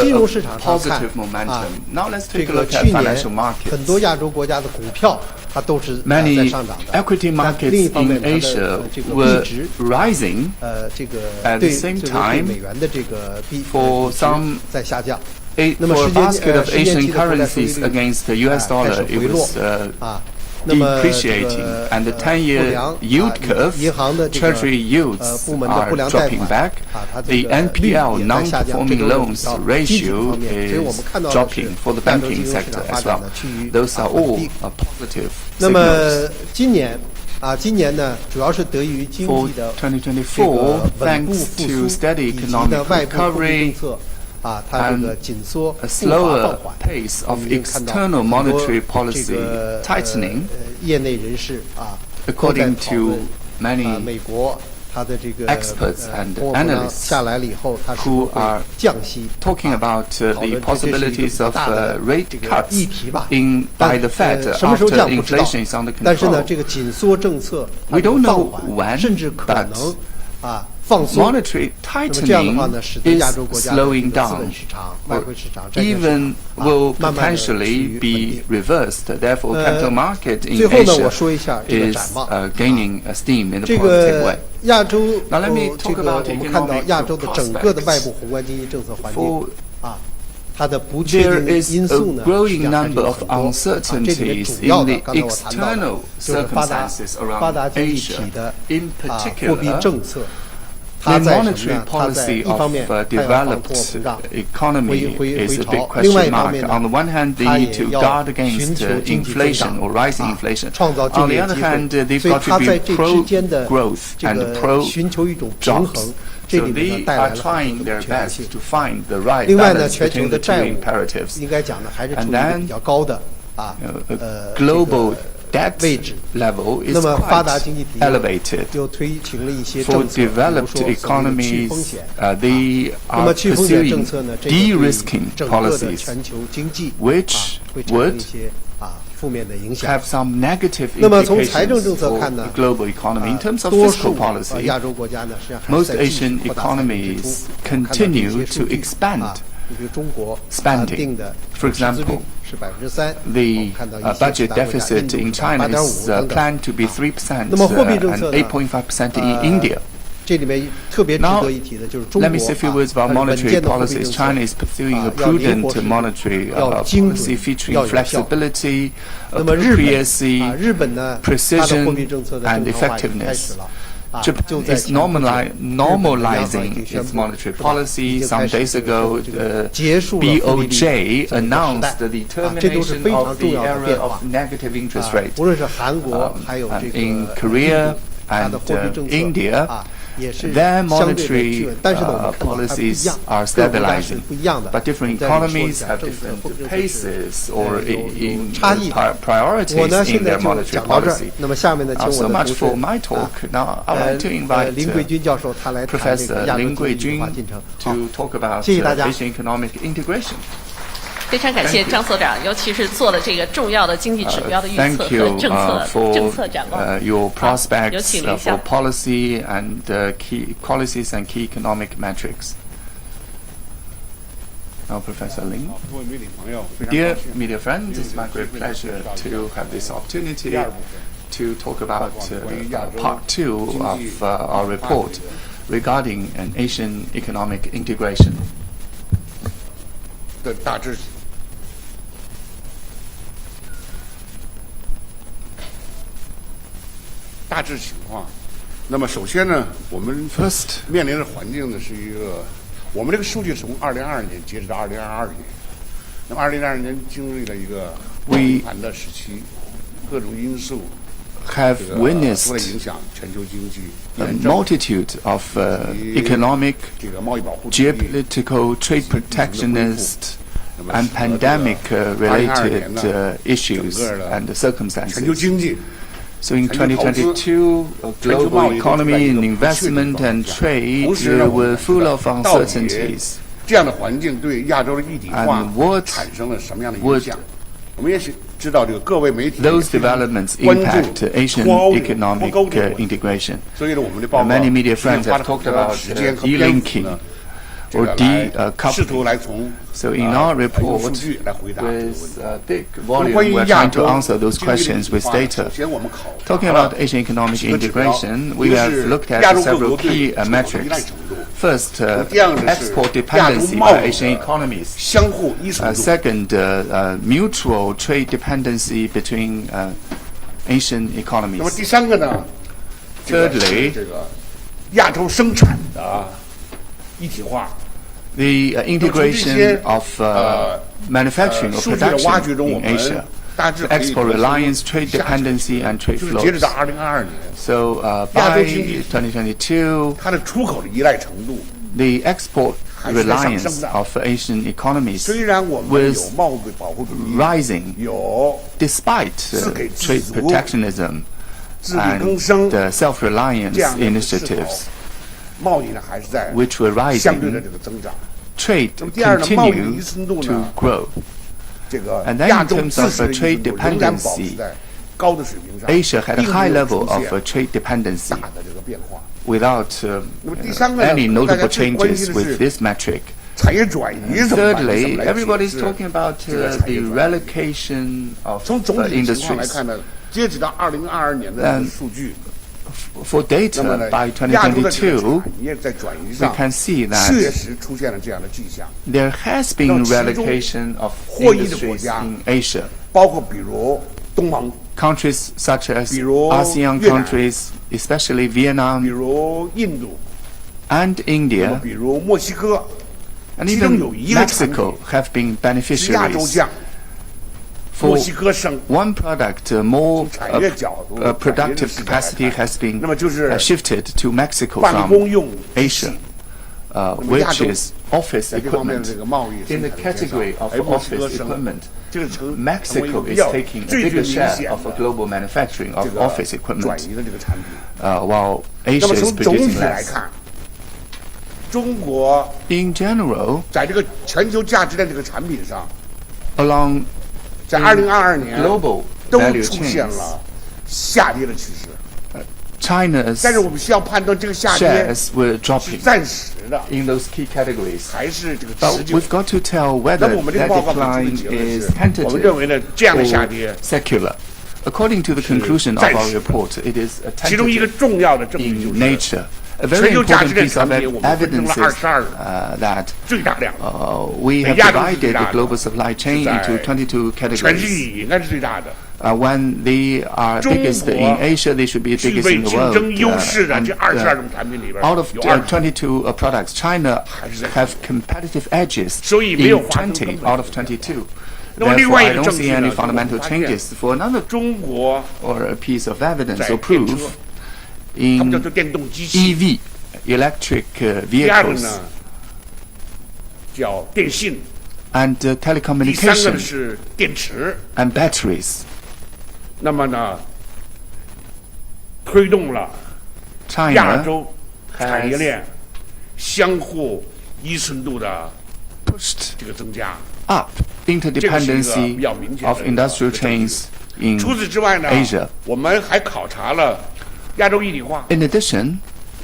positive momentum. Now let's take a look at financial markets. 很多亚洲国家的股票它都是在上涨的。 Equity markets in Asia were rising at the same time for some. 在下降。 For a basket of Asian currencies against the US dollar, it was depreciating, and the 10-year yield curve, Treasury yields are dropping back. The NPL, non-performing loans ratio, is dropping for the banking sector as well. Those are all positive signals. 那么今年呢，主要是得益于经济的这个稳步复苏以及呢外部货币政策。它这个紧缩 a slower pace of external monetary policy tightening. 业内人士according to many 美国它的这个 experts and analysts 下来了以后，它是会降息 talking about the possibilities of rate cuts by the Fed after inflation is under control. 但是呢，这个紧缩政策 we don't know when, 甚至可能放松。 monetary tightening is slowing down, or even will potentially be reversed. Therefore, capital market in Asia is gaining steam in a positive way. 亚洲 Now let me talk about 我们看到亚洲的整个的外部宏观经济政策环境它的不确定因素呢 There is a growing number of uncertainties in the external 就是发达 circumstances 经济 around 体的 Asia. In 货币 particular, 政策 the monetary policy of developed economy is a big question mark. On the one hand, they need to guard against inflation or rising inflation. On the other hand, they've got to be pro-growth and pro-jobs. So they are trying their best to find the right balance between the two imperatives. 应该讲呢，还是处于比较高的global debt level is quite elevated. For developed economies, they are pursuing de-risking policies, which would 负面的影响。 have some negative 那么从财政 implications 政策 for 看呢 the global economy. In terms of 多 fiscal 数 policy, 亚洲国家呢，实际上还是 most 在继续 Asian 扩大财政支 economies 出。 continue 看到这些 to 数据 expand 你比如中国 spending. 定的 For 赤字率 example, 是3%， The 看到一些 budget 其他国家 deficit 印度 in 是 China is 8.5等等。 planned to be 3% 那么货币政策 and 呢 8.5% in India. 这里面特别值得一提的就是中国 Let me say a few words about 它是稳 monetary 健的货币政 policies. 策 China is pursuing a 要灵活 prudent 适度 monetary 要精准 policy featuring 要有效 flexibility, 那么日本 accuracy, 日本呢，它的 precision 货币政策的 and 正常化已经开 effectiveness. 始了。Japan 就在 is 前不久 normalizing 日本的央行已经宣 its 布 monetary 是吧 policy. 已经 Some 开始 days ago, 结束了负利率 BOJ 这个时代 announced the 这都是 termination 非常 of 重 the 要的 era 变 of 化。 negative interest rate. 无论是韩国还有这个 In Korea 它的 and 货币政策 India, 也是 their 相对的 monetary 具稳，但是呢，我们看到它不一 policies 样， are 各个国家是 stabilizing. 不一样的。 But different 在这里说一 economies 下 have 政策 different 货币政策是 paces or in 差异的。 priorities 我呢 in 现在 their 就 monetary 讲到这儿 policy. 那么下面呢，请 So 我的 much 同 for 事 my talk. Now I'd like to invite 林桂军教授他来谈这个 Professor 亚洲 Lin 经 Guijun 济化进程。好， to talk about 谢谢大家。 Asian economic integration. 非常感谢张所长，尤其是做了这个重要的经济指标的预测 Thank 和 you 政策展 for 望。 your 好，有 prospects 请林 for 校。 policy and key policies and key economic metrics. Now, Professor Lin. Dear media friends, it's my great pleasure to have this opportunity to talk about part 2 of our report regarding an Asian economic integration. 的大致情况。那么首先呢，我们 First, 面临的环境呢是一个，我们这个数据从2022年截止到2022年。那么2022年经历了一个崩盘的时期，各种因素 have 都在 witnessed 影响全球经济 a 严重 multitude of economic, 这个贸易保护主义 geopolitical, trade protectionist, and pandemic-related issues and 全球 circumstances. 经济 So in 2022, global economy and investment and trade were full of uncertainties. 这样的环境对亚洲的一体化 And what 产生了什么样的影响？我们也许知道，这个各位媒体 Those developments 关注 impact Asian 脱欧 economic 脱钩这个问题 integration. 所以呢，我们的报告 Many media friends 花 have 了 talked 很多 about 时间和篇幅 de-linking 呢， or 试图 decoupling. 来从 So in our 用 report, 数据来回答这个问 with 题。 big 关 volume, 于 we're 亚 trying to 洲 answer those 经济的 questions 一体 with 化 data. 首先我们考察 Talking 了 about Asian economic 几个指标 integration, 一 we 个 have 是 looked at 亚洲各 several 国对 key 出口的依赖 metrics. 程度， First, 第二个是 export 亚洲 dependency 贸 by 易 Asian 的 economies. 相互依存度。 Second, mutual trade dependency between Asian 那么 economies. 第三个呢 Thirdly 这个亚洲生产的一体化。 The integration of manufacturing or 数据的挖掘 production 中，我 in 们 Asia. 大致可以 Export reliance, trade dependency, and trade 就是截止 flows. 到2022年， So 亚 by 洲经济 2022, 它的出口的依赖程度， the export 还是在上升 reliance 的。 of Asian economies 虽然我们有 was 贸易保护主义， rising 有 despite 自给自 trade 足 protectionism 自力更生 and the self-reliance 这样的势头 initiatives, 贸易呢还是在 which were 相对的 rising, 这个增长。 trade 那么第二呢，贸易的依 continued 存度 to 呢， grow. 这个 And then 亚 in 洲 terms 自 of 身的依 trade 存度仍然保持 dependency, 在高的水平上， Asia had a 并 high 没有 level 出 of 现 trade dependency 大的这个变化。 without 那么第三个呢， any 大家 notable 最关心 changes 的 with 是 this metric. 产业转移怎么办？怎 Thirdly, 么来解 everybody's 释 talking about 这个产业 the 转移？ relocation of 从总体情况来 industries. 看呢，截止到2022年的数据， For 那么 data 呢 by，亚洲的这个 2022, 产业在转移 we 上 can see 确 that 实出现了这样的迹象， there has been 那其中 relocation of 获益的国 industries 家 in Asia. 包括比如东盟， Countries such as 比如 ASEAN 越南 countries, especially 比 Vietnam 如印度， and 那么 India, 比如墨西哥， and 其中 even 有一个产品 Mexico have been 是亚洲 beneficiaries. 酱，墨 For 西哥省 one product, more 从产业角度、产业的 productive 视角来 capacity 看 has been 那么就是 shifted to Mexico 办 from 公用 Asia, 那么亚 which 洲 is office 在这方面的 equipment. 这个贸易 In the 生产减少 category of 而墨西 office 哥省 equipment, 这个成 Mexico 比 is 较 taking a 最 bigger 明 share 显 of a 的 global manufacturing 这 of 个 office 转 equipment, 移的这个产品。 while 那 Asia 么 is 从总体 producing 来 less. 看，中国 In general, 在这个全球价值链这个产品上， along 在2022年 global 都 value 出现 chains, 了下跌的趋势。China's 但是我们需要判断这个下跌 shares were 是 dropping 暂时的， in those key categories. 还是这个 But 持久 we've got to tell 那 whether 么我们这个 that 报告给出 decline 的结论 is 是，我们认为呢，这样的下 tentative 跌 or secular. According to the conclusion of our report, it is a 其中一个 tentative 重要的证据 in 就是 nature. A 全 very 球价 important 值链 piece of 产品我们分成 evidence 了 is 22 that 最大量， we have 在亚洲是 divided 最 the 大的， global supply chain 在 into 22全世 categories. 界应该是最大的。 When they are 中 biggest 国 in Asia, they should be 具 biggest 备 in the 竞 world. 争优势的 And, 这22种产品里边 out of 有20 22 products, China 还是在 have competitive edges 所以没有 in 划分 20根本 out of 22. 那么另 Therefore, 外一 I 个 don't 证 see 据 any 呢，就是我们 fundamental 发现 changes. For another 中国 or a piece of evidence 在 or 电车 proof 他们叫 in 做电动机器。 EV, electric 第二个 vehicles 呢叫电信， and 第三个 telecommunication 是电池。 and batteries. 那么呢，推动了亚 China 洲产业 has 链相互依存度的 pushed 这个增加。 up interdependency of industrial chains in 除此之外呢 Asia. 我们还考察了亚洲一体化， In addition,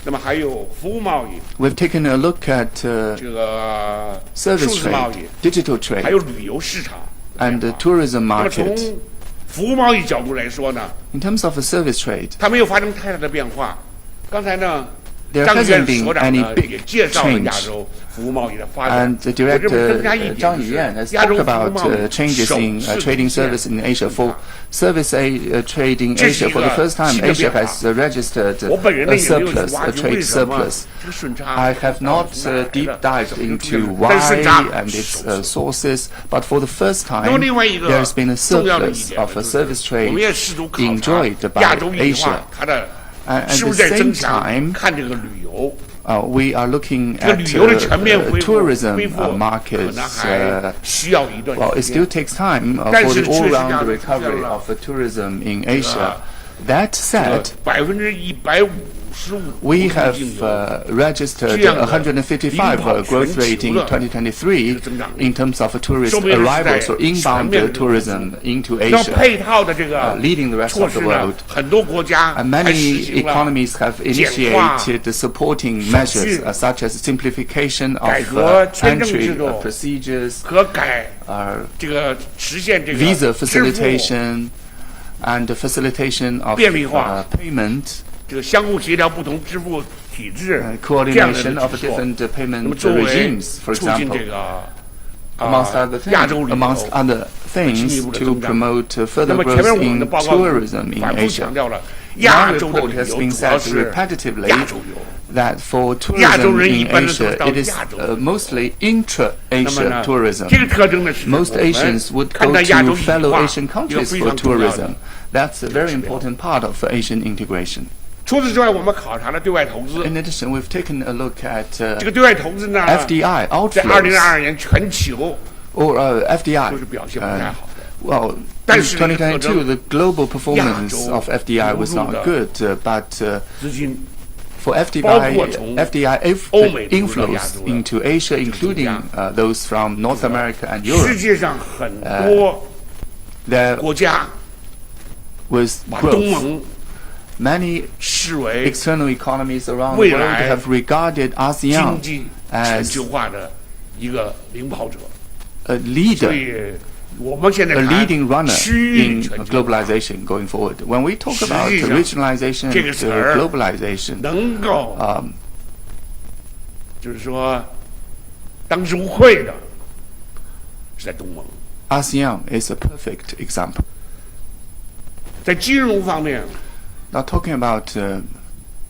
那么还有服务贸易、 we've taken a look at 这个数 service 字贸 trade, 易， digital 还有 trade, 旅游市场。 and the tourism 那么从 market. 服务贸易角度来说呢， In terms of a service trade, 它没有发生太大的变化。刚才呢， there 张 hasn't 院 been 所长 any 呢 big 也介绍了 change. 亚洲服务贸易的发展。 And the 我这边增加 director 一点， Zhang 就是 Yuan has 亚洲 talked 服务 about 贸易 changes 首 in 次 trading 出现 service in Asia. For service trade in 这是 Asia, 一 for the 个 first time, 新的 Asia 变化。 has registered 我本人呢 a 也没有去 surplus, 挖 a 掘为 trade 什么 surplus. 这个顺差 I have not 从哪来的 deep dived 怎么就出 into 现了但是 why 顺差 and 首 its 次 sources, but for the first 那么 time, 另外一个 there has been a 重要的一 surplus 点 of 就 a 是 service 我 trade 们也试图考察 enjoyed 亚 by 洲一体 Asia. 化它的 At 是 the 不是在 same 增强？ time, 看这个旅游， we are looking 这个 at 旅游的全面恢复 tourism 恢复可 markets. 能还需要一段 Well, it 时 still 间。 takes time 但 for 是 the 确实 all-round 亚洲出现 recovery 了 of tourism in Asia. That said, 155%。 we have registered 155 growth rate in 2023 in terms of tourist arrivals or inbound tourism into 那 Asia, 配套的这个 leading the rest 措 of 施 the 呢 world.，很多国家 And 还实 many 行了 economies have initiated the supporting measures such as simplification of 改革签证 entry 制度 procedures, 和改这个实现这个 visa 支付 facilitation, and the facilitation of 便利化 payment, 这个相互协调不同支付体制这样的 coordination of 举措， different 那么 payment 作为 regimes, for 促进 example. 这个 Amongst other 亚洲旅 amongst 游。 other 进一 things 步的 to 增长。 promote 那 further 么前 growth 面我们的 in 报告 tourism in 反复 Asia. 强调了 My 亚洲的 report 旅 has 游 been 主要 said 是 repetitively 亚洲游。 that for 亚洲 tourism 人一 in 般都是 Asia, 到 it is 亚洲。 mostly 那么 intra-Asia 呢， tourism. 这个特征呢是 Most 我们 Asians would 看 go 待亚洲 to 一体 fellow 化 Asian 一个 countries 非 for 常重要的 tourism. That's a very important part of Asian integration. 除此之外，我们考察了对外投资。 In addition, we've taken a look at 这个对外投资呢， FDI 在 outflows 2022年全球 or FDI. 都是表现不太好的。 Well, in 但是这个特征 2022, the global performance 亚洲 of FDI was 流入 not 的 good, but 资金 for 包括从 FDI 欧美投入到亚 inflows 洲的 into Asia, including those from North America and 世 Europe, 界上很多 there 国家 was 把东 growth. 盟 Many 视为 external economies around the 未 world 来 have regarded 经 ASEAN 济全 as 球化的一个领跑者。 a 所 leader, 以我们现在 a 谈 leading runner 区域 in 全球化 globalization going forward. When we talk about 实际上 regionalization 这个 and 词儿 globalization, 能够就是说当之无愧的是在东盟。 ASEAN is a perfect example. 在金融方面， Now talking about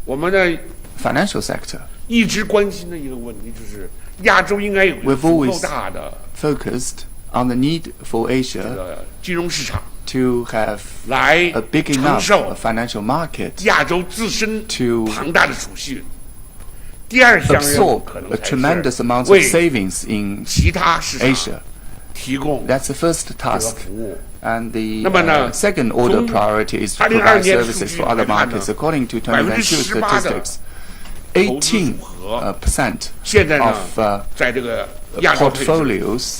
我们呢 financial sector, 一直关心的一个问题就是亚洲应该有一个 We've 足够 always 大的 focused on the need for 这 Asia 个金融市场， to have 来 a big 承 enough 受 financial market 亚洲自身 to 庞大的储蓄。第二项任务 absorb 可能 a 才 tremendous 是 amount of 为 savings in 其他市场 Asia. 提供 That's the first 这个 task. 服务。 And the 那么呢， second order 从 priority is to 2022 provide 年 services 数据 for other 来看呢 markets. According to 2022 18% statistics, 投资组合 18% 现在呢 of 在这个亚洲配置， portfolios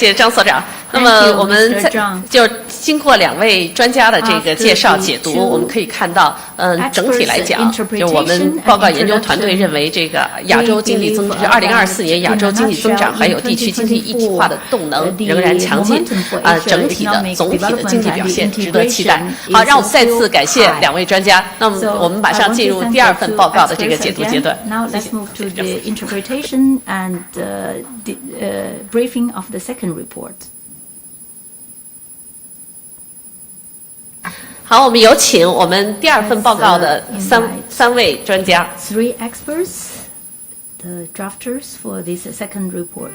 谢张所长。那么我们就经过2位专家的这个介绍解读，我们可以看到，整体来讲，就我们报告研究团队认为，这个亚洲经济2024年亚洲经济增长还有地区经济一体化的动能仍然强劲，整体的总体的经济表现值得期待。好，让我们再次感谢2位专家。那么我们马上进入第2份报告的这个解读阶段。Now let's move to the interpretation and the briefing of the second report. 好，我们有请我们第2份报告的三位专家。Three experts, the drafters for this second report.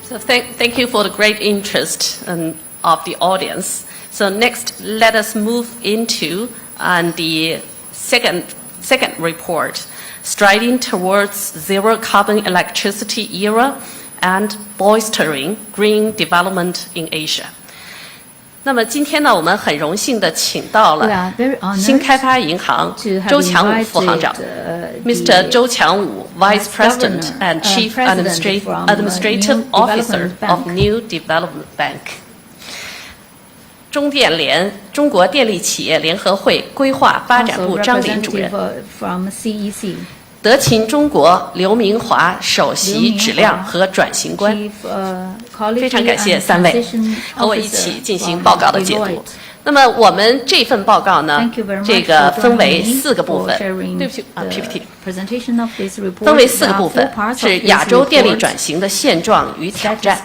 So thank you for the great interest of the audience. So next, let us move into the second report, striding towards zero carbon electricity era and bolstering green development in Asia. 那么今天呢，我们很荣幸地请到了新开发银行周强武副行长 ，Mr. 周强武 Vice President and Chief Administrative Officer of New Development Bank。中电联中国电力企业联合会规划发展部张林主任。德勤中国刘明华首席质量和转型官，非常感谢3位和我一起进行报告的解读。那么我们这份报告呢，这个分为4个部分。对不起，PPT。分为4个部分，是亚洲电力转型的现状与挑战、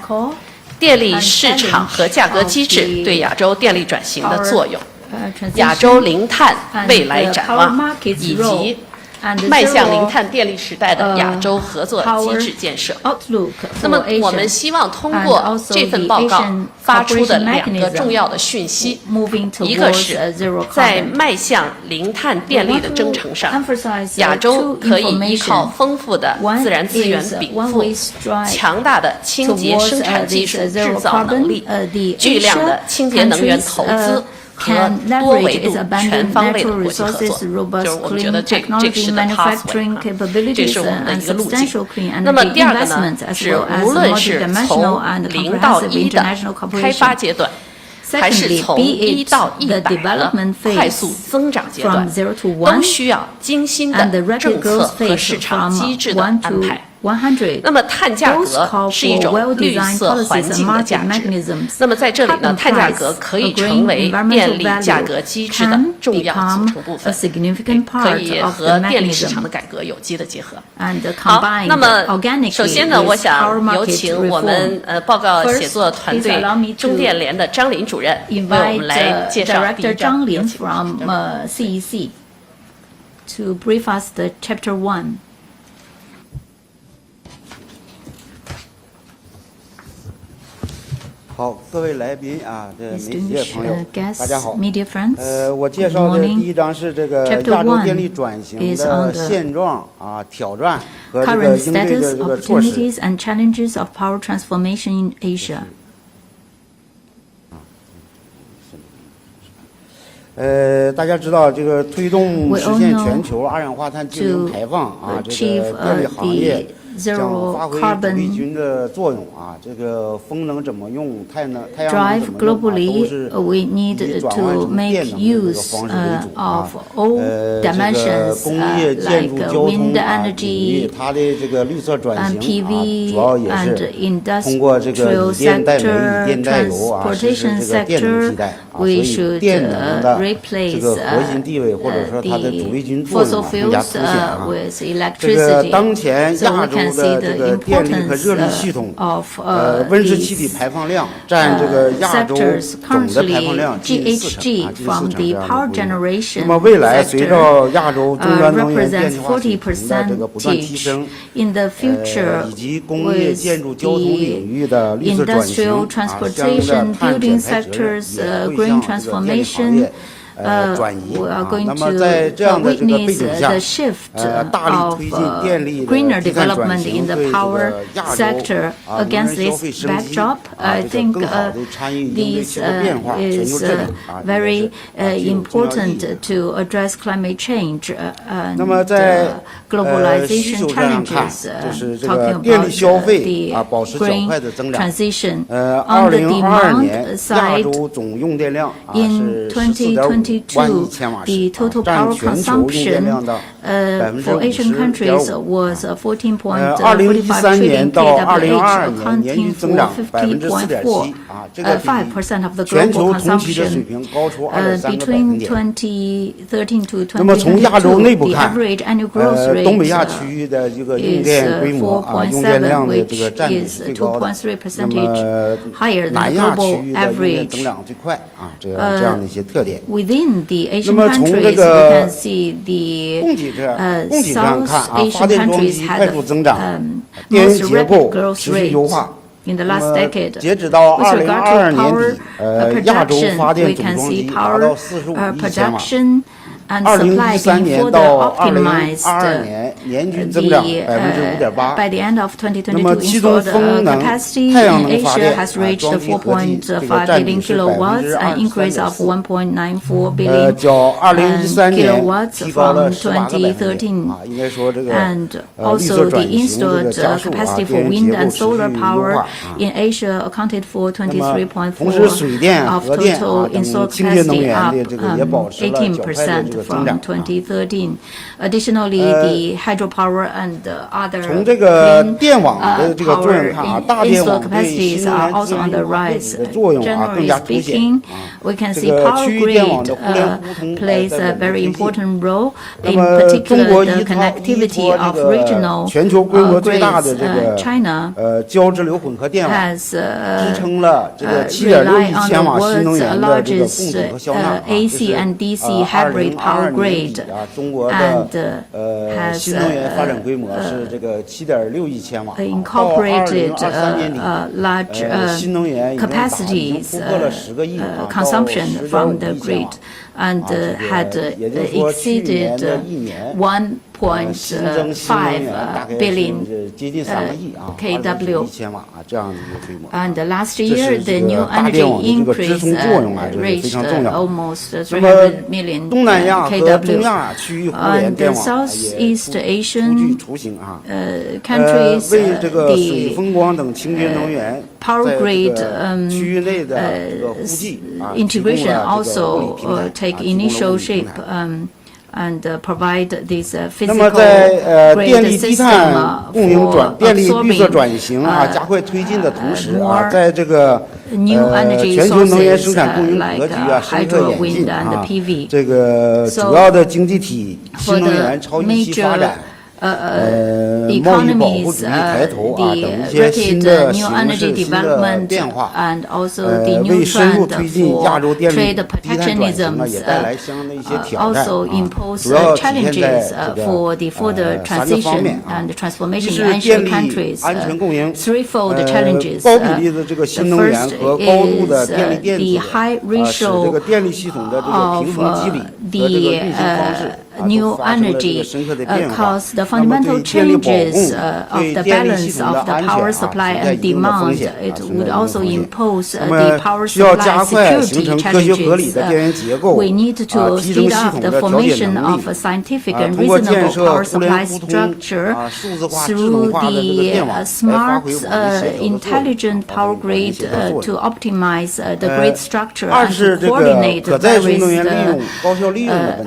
电力市场和价格机制对亚洲电力转型的作用、亚洲零碳未来展望，以及迈向零碳电力时代的亚洲合作机制建设。那么，我们希望通过这份报告发出的2个重要的讯息，一个是在迈向零碳电力的征程上，亚洲可以依靠丰富的自然资源禀赋、强大的清洁生产技术制造能力、巨量的清洁能源投资。和多维度全方位的国际合作，就是我们觉得这个是的 pathway， 这是我们的一个路径。那么第2个呢，是无论是从0到1的开发阶段，还是从1到100的快速增长阶段，都需要精心的政策和市场机制的安排。那么碳价格是一种绿色环境的价值。那么在这里呢，碳价格可以成为电力价格机制的重要组成部分，可以和电力市场的改革有机的结合。好，那么首先呢，我想有请我们报告写作团队中电联的张林主任为我们来介绍第1章。有请。CEC to brief us the Chapter 1. 好，各位来宾啊，这媒体朋友，大家好。我介 Good 绍的 morning. 第1章是这个 Chapter 亚洲电力 1转型 is 的 on the 现状啊、挑战和这 current 个应对的 status, 这个措施。 opportunities, and challenges of power transformation in Asia. 大家知道这个推动实现全球2氧化碳净零排放啊，这个电力行业将发挥主力军的作用啊，这个风能怎么用，太阳能怎么用啊，都是 we need to make use of all dimensions like wind energy 它的这个绿色转型 PV 主要也是通过这个以电代煤、以电代油啊，实施这个电能替代啊，所以电能的这个核心地位或者说它的主力军作用更加凸显啊。这个当前亚洲的这个电力和热力系统，温室气体排放量占这个亚洲总的排放量近40%啊，近40%。那么未来随着亚洲终端能源电气化水平的这个不断提升，以及工业、建筑、交通领域的绿色转型啊，相应的碳减排值也会向这个电力行业转移 we are going 那么在这样的这个背 witness 景下 the shift 大力推进电力 greener 的低碳转 development 型 in 对 the 这 power 个亚洲 sector. 能 Against 源消 this 费升级 backdrop, I 这个 think 更好的参与应对 this 气候变化全球 is 治理very 这是重要意义 important to address climate change 那么在 globalization 需求上看 challenges, 就是这 talking 个电力 about 消费 the 保持较 green 快的增长 transition. On the 2022 demand 年亚 side, 洲总用电量 in 是 14.5万亿千瓦时 the total 占 power 全球用电 consumption 量的 for Asian countries 50.5%。 was 14.45 2013 年 trillion 到 KWH, 2022年年均 accounting 增 for 长 4.7%这个比 5% of the 全 global 球同期的水 consumption. 平高出23个百分 Between 点。 2013 to 那么从亚洲内部 2022, the 看 average annual growth rate 东北亚区域的这个用 is 电规模用电 4.7, 量的这 which 个占比 is 是最高的。 2.3% 那么 higher than 南 the 亚区 global 域的用电 average. 增长最快这样的一些特点。 Within the 那 Asian 么从 countries, 这 we 个 can see the 供给上看 South 发 Asian 电装 countries 机 had 快速增长 电 most 源结 rapid 构 growth 持续优 rate 化。 in the 那 last 么 decade. 截止到 With regard to 2022 年 power 底亚洲发 production, 电 we 总 can 装 see 机达 power 到45亿千瓦。 production and supply 2013 being 年 further 到 optimized 2022年年均增长 5.8%。 by the end of 那么 2022, 其中 installed 风能 capacity 太阳 in 能发 Asia 电 has reached 装机合计这个 4.5 占 billion 比是 kilowatts, an increase of 23.4%。 1.94 billion 较2013年 kilowatts 提高了 from 18个百分点。 2013. 应该说这个 And 绿 also 色 the 转型这个 installed 加速 capacity 电 for 源 wind 结构 and 持续 solar 优 power 化 in Asia accounted for 那么同时水 23.4% 电 of 核电 total 等 installed 清洁能 capacity, 源 up 的这个也保持了较快的这 18% 个增 from 长。 2013. Additionally, the hydropower and other 从这个 clean 电网的这个作用 power 看大电 installed 网对新 capacities 能 are 源资 also 源 on the 优化 rise. 的作用更 Generally 加凸显 speaking, we can 这 see 个 power 区域电网 grid 的互联互通 plays 在 a 稳步 very 推进。 important role, 那 in 么中 particular 国 the 依托 connectivity 这 of 个 regional 全球规模最大的这 grids. 个 China 交直流混合电网 has 支撑了这个 7.6 rely 亿 on 千 the 瓦新能 world's 源的这个供 largest 给和销纳。 AC and DC hybrid power 2022 grid 年底中国的 and 新能源发展规模是这个 7.6 亿千瓦。到 incorporated 2023年底 large 新能源已经capacities 突破了10个亿 consumption 到 from 10.5 the 亿千瓦 grid and had 也就是说去年 exceeded 的一年新增新能源大概 1.5 billion 是接近3个亿KW 21亿千瓦这样的一个规模。 And last 这 year, 是 the 这 new 个大 energy 电网的这个支 increase 撑作用这是非 reached 常重要。 almost 那么300 million 东南亚和中 KW. 亚区域互联 And 电 the 网也 Southeast 初具 Asian 雏形countries, 为这个水 the 风光等清洁能源 power 在这 grid 个区域内的这个估计提供 integration 了这个物理 also 平台 take 提供了物 initial 理平 shape 台。 and provide this 那么 physical 在电 grid 力低 system 碳供应 for 电力绿色 absorbing 转型加快推进的同时 more 在这个 new energy 全球能源生 sources 产供应 like 格局深刻 hydro, 演 wind 进 and PV. 这个主要的经济体新能源超预期发展。贸易保护主义抬头等一些新的形势、新的变化，为深入推进亚洲电力低碳转型也带来相应的一些挑战。主要体现在这个3个方面一是电力安全供应，高比例的这个新能源和高度的电力电子，使这个电力系统的这个平衡机理和这个运行方式。 New energy cause the fundamental changes of the balance of the power supply and demand. It would also impose the power supply security challenges. We need to speed up the formation of a scientific and reasonable power supply structure through the smart, intelligent power grid to optimize the grid structure and to coordinate various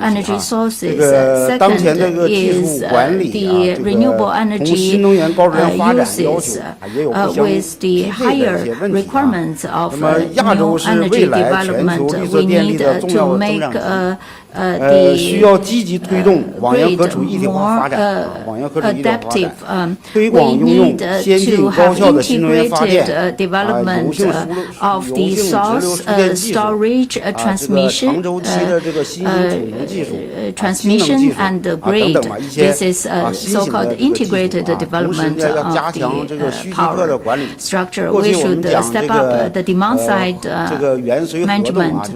energy sources. Second is the renewable energy uses with the higher requirements of new energy development. We need to make 需要积极推动网联合主一体化发展，网联合主一体化发展，推广应用先进高效的新能源发电，有性石流输电技术，长周期的这个新型储能技术，transmission and grid. 等等吧，一些 This is so-called integrated development of the power structure. We should step up the demand side management.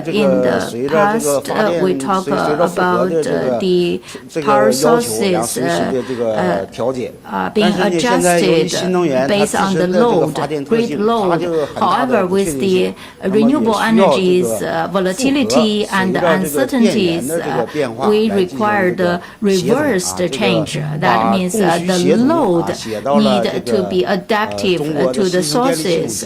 In the past, we talk about the power sources being adjusted based on the load, grid load. However, with the renewable energies volatility and uncertainties, we require the reversed change. That means the load need to be adaptive to the sources.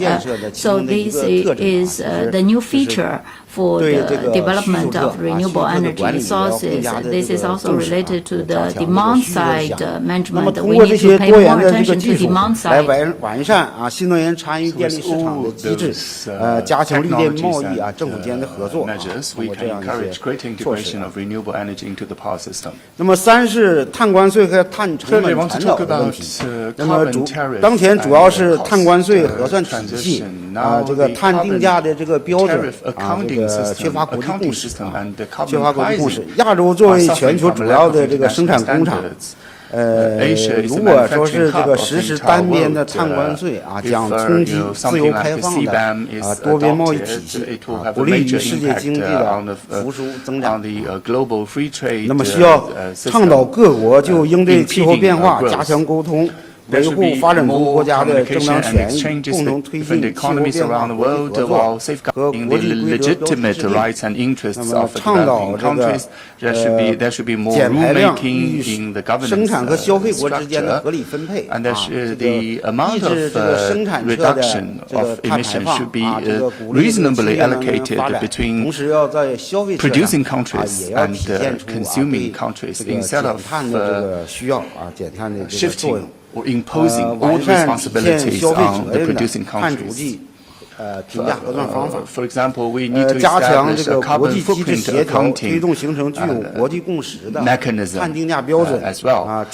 So this is the new feature for the development of renewable energy sources. This is also related to the demand side management. We need to pay more attention to demand side. 来完善新能源参与电力市场的机制，加强绿电贸易政府间的合作，通过这样一些措施。那么三是碳关税和碳成本传导的问题。那么当前主要是碳关税核算体系这个碳定价的这个标准这个缺乏国际共识亚洲作为全球主要的这个生产工厂，如果说是这个实施单边的碳关税将冲击自由开放的多边贸易体系，不利于世界经济的复苏增长。那么需要倡导各国就应对气候变化加强沟通，维护发展中国家的正当权益，共同推进气候变化合作和国际规则都实施。那么倡导这个减排量与生产和消费国之间的合理分配这个抑制这个生产侧的这个碳排放这个鼓励这个气象能源发展，同时要在消费侧也要体现出这个减碳的这个需要减碳的这个作用。or imposing all responsibilities on the producing countries. For example, we need to establish a carbon footprint accounting mechanism as well.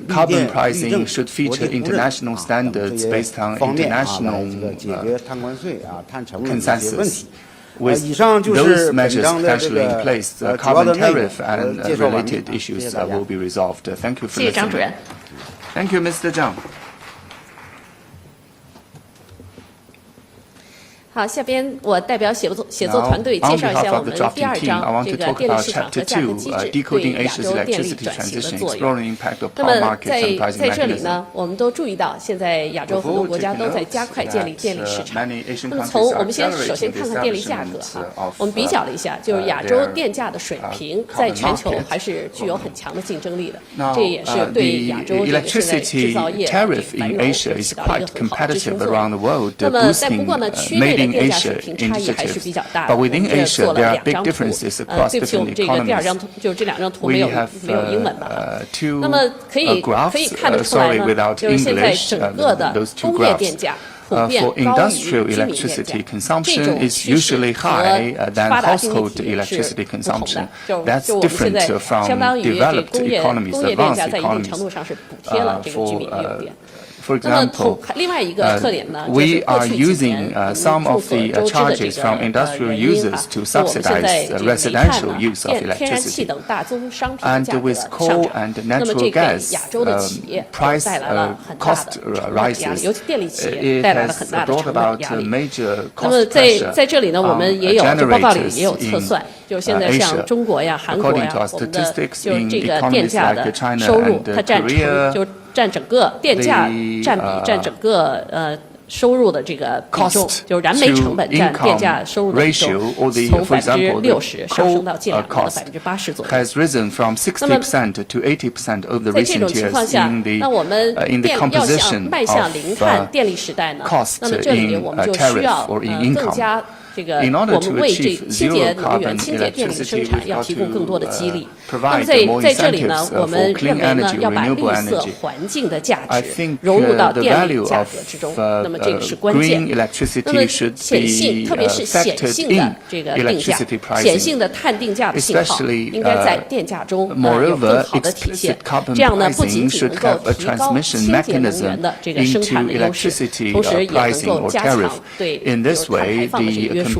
Carbon pricing should feature international standards based on international consensus. With those measures potentially in place, the carbon tariff and related issues will be resolved. Thank you for listening. Thank you, Mr. Zhang. 好，下边我代表写作团队介绍一下我们第二章这个电力市场和价格机制对亚洲电力转型的作用。那么在这里呢，我们都注意到，现在亚洲很多国家都在加快建立电力市场。那么我们首先看看电力价格我们比较了一下，就是亚洲电价的水平在全球还是具有很强的竞争力的，这也是对亚洲这个现在制造业繁荣有很大的一个很好的支撑作用。那么但不过呢，区内的电价水平差异还是比较大的。我们这做了2张图，对不起，我们这个第2张图就是这2张图没有英文的。那么可以看得出来呢，就是现在整个的工业电价。For industrial electricity consumption is usually high than household electricity consumption. That's different from developed economies, advanced economies. For example, we are using some of the charges from industrial users to subsidize residential use of electricity. And with coal and natural gas price cost rises, it has brought about major cost pressure on generators in 就是现在像中国呀、韩国呀，我们的就是这个电价的收入，它占整个电价占比占整个收入的这个比重，就是燃煤成本占电价收入的比重，从60%上升到近2年的80%左右。那么在这种情况下，那我们要想迈向零碳电力时代呢，那么这里我们就需要更加这个我们为这清洁能源、清洁电力的生产要提供更多的激励。那么在这里呢，我们认为呢，要把绿色环境的价值融入到电力价格之中，那么这个是关键。那么显性，特别是显性的这个定价，显性的碳定价的信号，应该在电价中有更好的体现。这样呢，不仅仅能够提高清洁能源的这个生产的优势，同时也能够加强对碳排放的这个约束。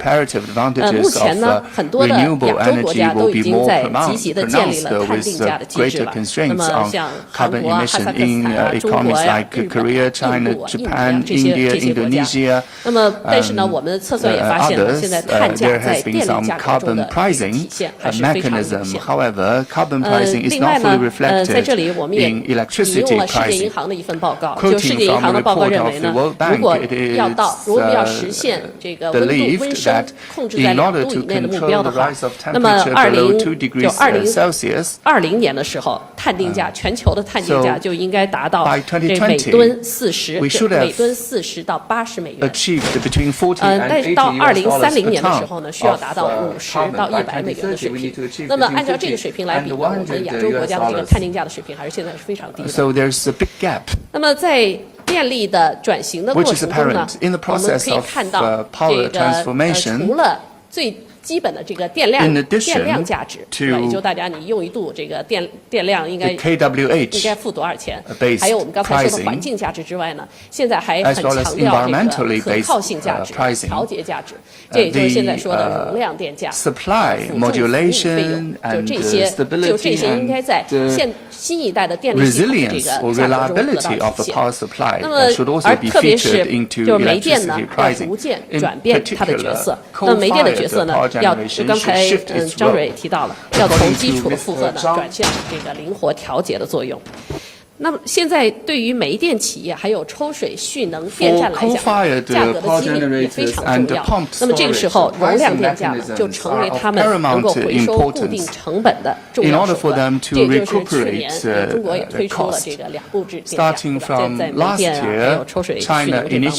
目前呢，很多的亚洲国家都已经在积极的建立了碳定价的机制了。那么像韩国啊、哈萨克斯坦啊、中国呀、日本、印度啊、印度啊这些国家。那么，但是呢，我们测算也发现了，现在碳价在电力价格中的体现还是非常明显。另外呢，在这里我们也引用了世界银行的一份报告，就世界银行的报告认为呢，如果要实现这个温升控制在2度以内的目标的话，那么2020年的时候，碳定价全球的碳定价就应该达到这每吨40到80美元。但是到2030年的时候呢，需要达到50到100美元的水平。那么按照这个水平来比呢，我们亚洲国家的这个碳定价的水平还是现在是非常低的。那么在电力的转型的过程中呢，我们可以看到这个除了最基本的这个电量价值，也就大家你用1度这个电量应该付多少钱？还有我们刚才说的环境价值之外呢，现在还很强调这个可靠性价值、调节价值，这也就是现在说的容量电价、辅助服务费用，就这些应该在新一代的电力系统这个价格中得到体现。那么而特别是就是煤电呢，要逐渐转变它的角色。那么煤电的角色呢，要刚才张蕊提到了，要从基础的负荷呢转向这个灵活调节的作用。那么现在对于煤电企业还有抽水蓄能电站来讲，价格的激励也非常重要。那么这个时候，容量电价呢就成为他们能够回收固定成本的重要手段。这也就是去年中国也推出了这个2步制电价，在煤电还有抽水蓄能这方面。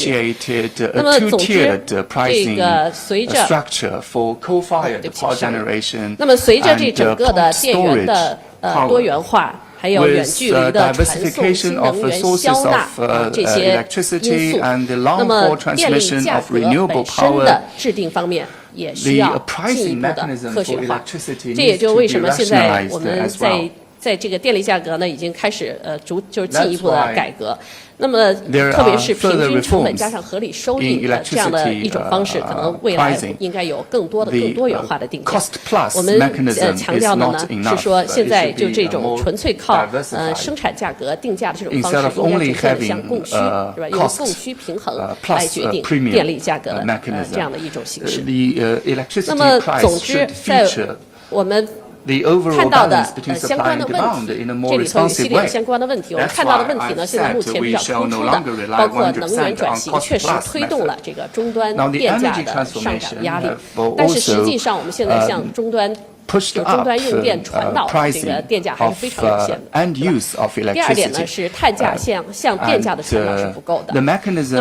那么总之，这个随着那么随着这整个的电源的多元化。还有远距离的传送、新能源消纳这些因素，那么电力价格本身的制定方面也需要进一步的科学化。这也就为什么现在我们在这个电力价格呢已经开始就是进一步的改革。那么特别是平均成本加上合理收益的这样的一种方式，可能未来应该有更多元化的定价。我们强调的呢是说，现在就这种纯粹靠生产价格定价的这种方式，应该逐渐的向供需是吧？由供需平衡来决定电力价格的这样的一种形式。那么总之，在我们看到的相关的问题，这里头有系列相关的问题。我们看到的问题呢，现在目前比较突出的，包括能源转型确实推动了这个终端电价的上涨压力，但是实际上我们现在向终端用电传导这个电价还是非常有限的。第二点呢是碳价向电价的传导是不够的。那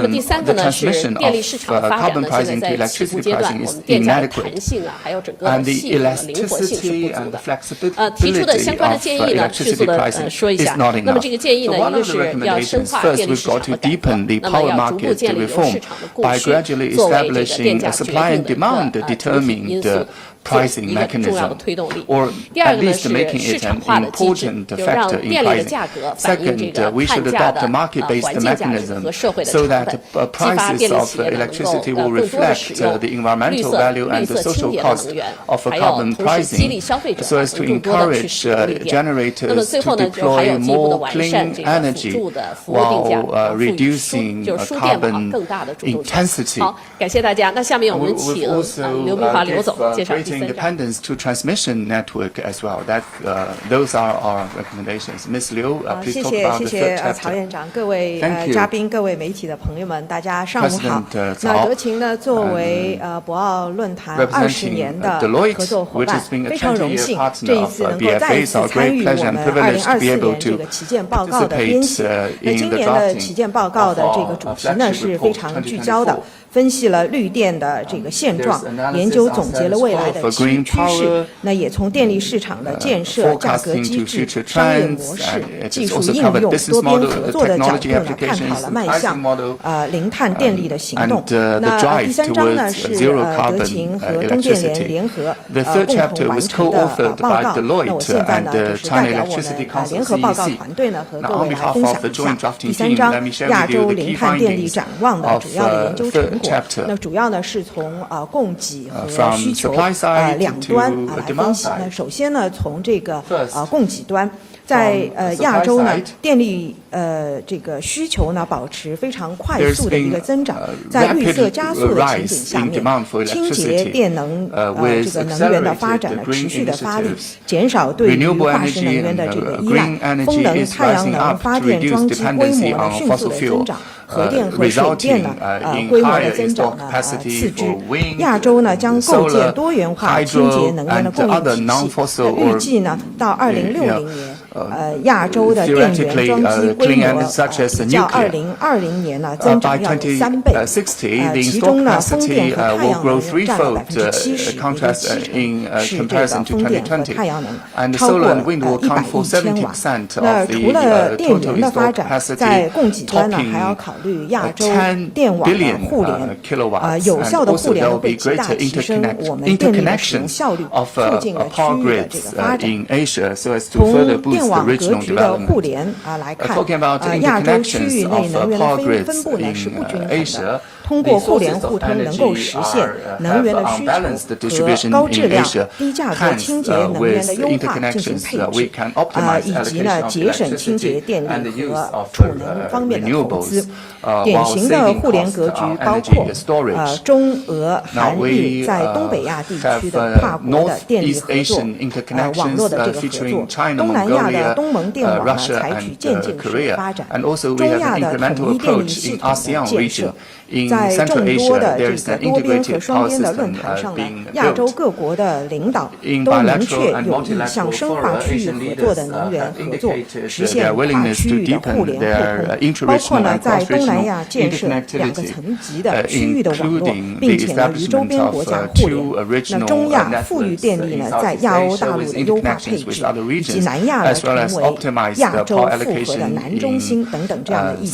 么第三个呢是电力市场的发展呢，现在在起步阶段，我们电价的弹性还有整个的系统的灵活性是不足的。提出的相关的建议呢，迅速的说一下。那么这个建议呢，一个是要深化电力市场的改革，那么要逐步建立由市场的供需作为这个电价决定的决定因素。一个重要的推动力。第二个呢是市场化的机制，就让电力的价格反映这个碳价的环境价值和社会的成本，激发电力企业能够更多的使用绿色清洁的能源，还有同时激励消费者更多的去使用绿电。那么最后呢，就还有进一步的完善这个辅助的服务定价，就是输电网更大的主动权。好，感谢大家。那下面我们请刘明华刘总介绍第3章。Independence to transmission network as well. Those are our recommendations. Ms. Liu, please talk about the third chapter. 曹院长，各位嘉宾，各位媒体的朋友们，大家上午好。那德勤呢，作为博鳌论坛20年的合作伙伴，非常荣幸这一次能够再一次参与我们2024年这个旗舰报告的编写。那今年的旗舰报告的这个主题呢是非常聚焦的。分析了绿电的这个现状，研究总结了未来的趋势。那也从电力市场的建设、价格机制、商业模式、技术应用、多边合作的角度呢，探讨了迈向零碳电力的行动。那第3章呢是德勤和中电联联合共同完成的报告。那我现在呢就是代表我们联合报告团队呢和各位来分享一下第3章亚洲零碳电力展望的主要的研究成果。那主要呢是从供给和需求两端来分析。那首先呢从这个供给端。在亚洲呢，电力这个需求呢保持非常快速的一个增长，在绿色加速的情景下面，清洁电能这个能源的发展呢持续的发力，减少对于化石能源的这个依赖，风能、太阳能发电装机规模呢迅速的增长。核电和水电呢，规模的增长呢次之。亚洲呢将构建多元化清洁能源的供应体系。预计呢到2060年，亚洲的电源装机规模较2020年呢增长要有3倍。其中呢风电和太阳能占了70%，是这个风电和太阳能超过100亿千瓦。那除了电源的发展，在供给端呢还要考虑亚洲电网的互联，有效的互联会极大提升我们电力的使用效率，促进了区域的这个发展。从电网格局的互联来看，亚洲区域内能源的分布呢是不均衡的。通过互联互通，能够实现能源的需求和高质量、低价格清洁能源的优化进行配置，以及呢节省清洁电力和储能方面的投资。典型的互联格局包括中俄韩日在东北亚地区的跨国的电力合作，网络的这个合作。东南亚的东盟电网呢采取渐进式的发展，中亚的统一电力系统的建设。在众多的这个多边和双边的论坛上呢，亚洲各国的领导都明确有意向深化区域合作的能源合作，实现跨区域的互联互通，包括呢在东南亚建设2个层级的区域的网络，并且呢与周边国家互联。那中亚富裕电力呢在亚欧大陆的优化配置，以及南亚呢成为亚洲复合的南中心等等这样的议题。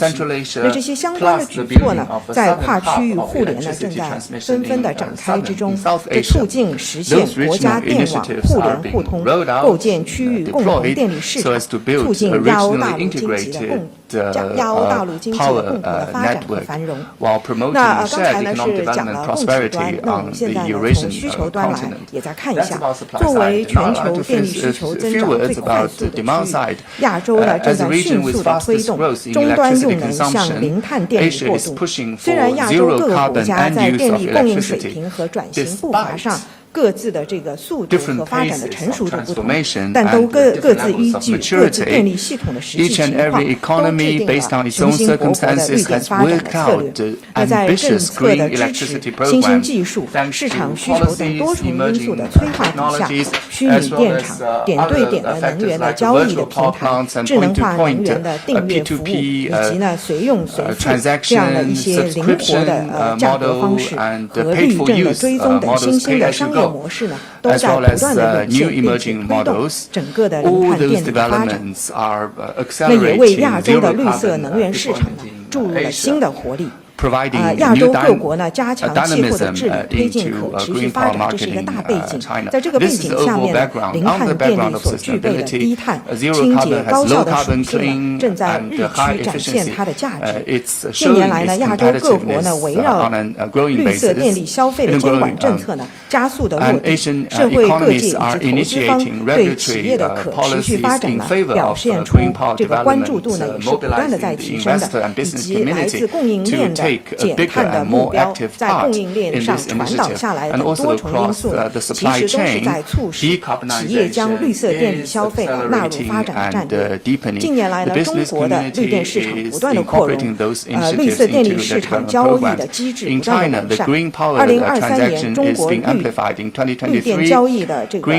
那这些相关的举措呢，在跨区域互联呢正在纷纷的展开之中，这促进实现国家电网互联互通，构建区域共同电力市场，促进亚欧大陆经济的共同的发展和繁荣。那刚才呢是讲了供给端，那我们现在呢从需求端来也再看一下，作为全球电力需求增长最快速的区域，亚洲呢正在迅速的推动终端用能向零碳电力过渡。虽然亚洲各个国家在电力供应水平和转型步伐上各自的这个速度和发展的成熟度不同，但都各自依据各自电力系统的实际情况，都制定了新兴活泼的绿电发展的策略。那在政策的支持、新兴技术、市场需求等多重因素的催化底下，虚拟电厂、点对点的能源的交易的平台、智能化能源的订阅服务，以及呢随用随付这样的一些灵活的价格方式和绿证的追踪等新兴的商业模式呢，都在不断的涌现，并且推动整个的零碳电力的发展。那也为亚洲的绿色能源市场呢注入了新的活力。亚洲各国呢加强气候的治理，推进可持续发展，这是一个大背景。在这个背景下面呢，零碳电力所具备的低碳、清洁、高效的属性呢，正在日趋展现它的价值。近年来呢，亚洲各国呢围绕绿色电力消费的监管政策呢，加速的落地，社会各界以及投资方对企业的可持续发展呢，表现出这个关注度呢，也是不断的在提升的，以及来自供应链的减碳的目标在供应链上传导下来的多重因素呢，其实都是在促使企业将绿色电力消费纳入发展的战略。近年来呢，中国的绿电市场不断的扩容，绿色电力市场交易的机制不断的完善。2023年，中国绿电交易的这个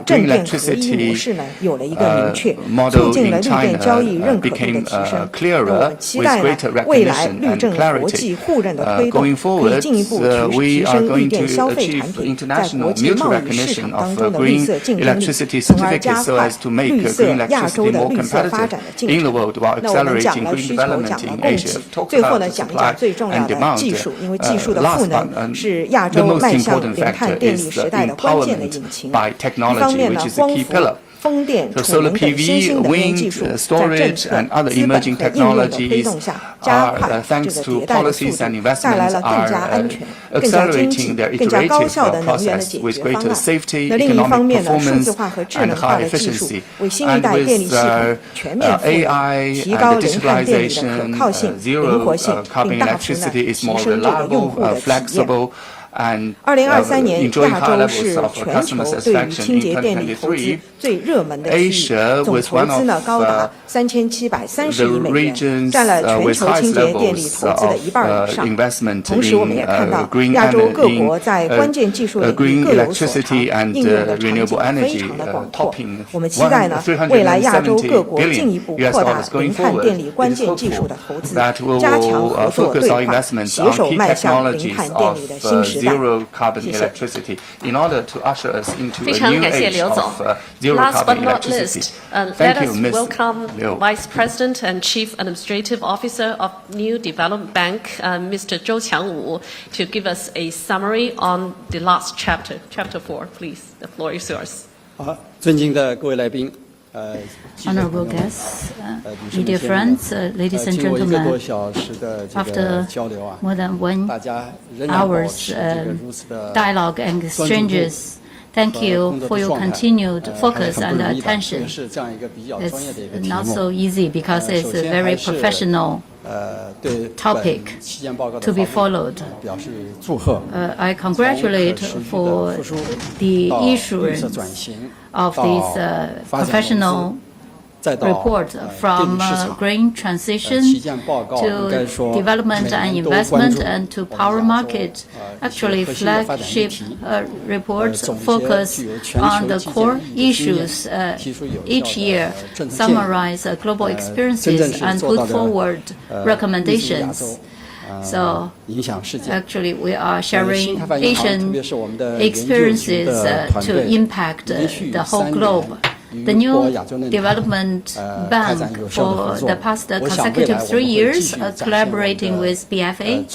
正电合一模式呢，有了一个明确，促进了绿电交易认可度的提升。我们期待呢，未来绿正合 prosperity. Going forward, we are going to achieve international mutual recognition of green electricity certificates so as to make green electricity more competitive in the world while accelerating green development in Asia. Talk about the supply and demand. Last but the most important factor is the empowerment by technology, which is a key pillar. So solar PV, wind, storage, and other emerging technologies are, thanks to policies and investments, are accelerating their iterative process with greater safety, economic performance, and high efficiency. And with AI and digitalization, zero carbon electricity is more reliable, flexible, and enjoying high levels of customer satisfaction in 2023. Asia was one of the regions with highest levels of investment in green electricity and renewable energy, topping $370 billion going forward. It is hopeful that we will focus our investments on key technologies of zero carbon electricity in order to usher us into a new age of zero Last carbon but not electricity. least, let us welcome Vice President and Chief Administrative Officer of New Development Bank, Mr. Zhou Qiangwu, to give us a summary on the last chapter, Chapter 4. Please, the floor is yours. 尊敬的各位来宾。 Honorable guests, media friends, ladies and gentlemen, after more than 1 hour's dialogue and exchanges, thank you for your continued focus and attention. It's not so easy because it's a very professional topic to be followed. I congratulate for the issuance of this professional report from green transition to development and investment and to power market. Actually, flagship reports focus on the core issues each year, summarize global experiences and put forward recommendations. So actually we are sharing Asian experiences to impact the whole globe. The new development bank for the past consecutive 3 years, collaborating with BFA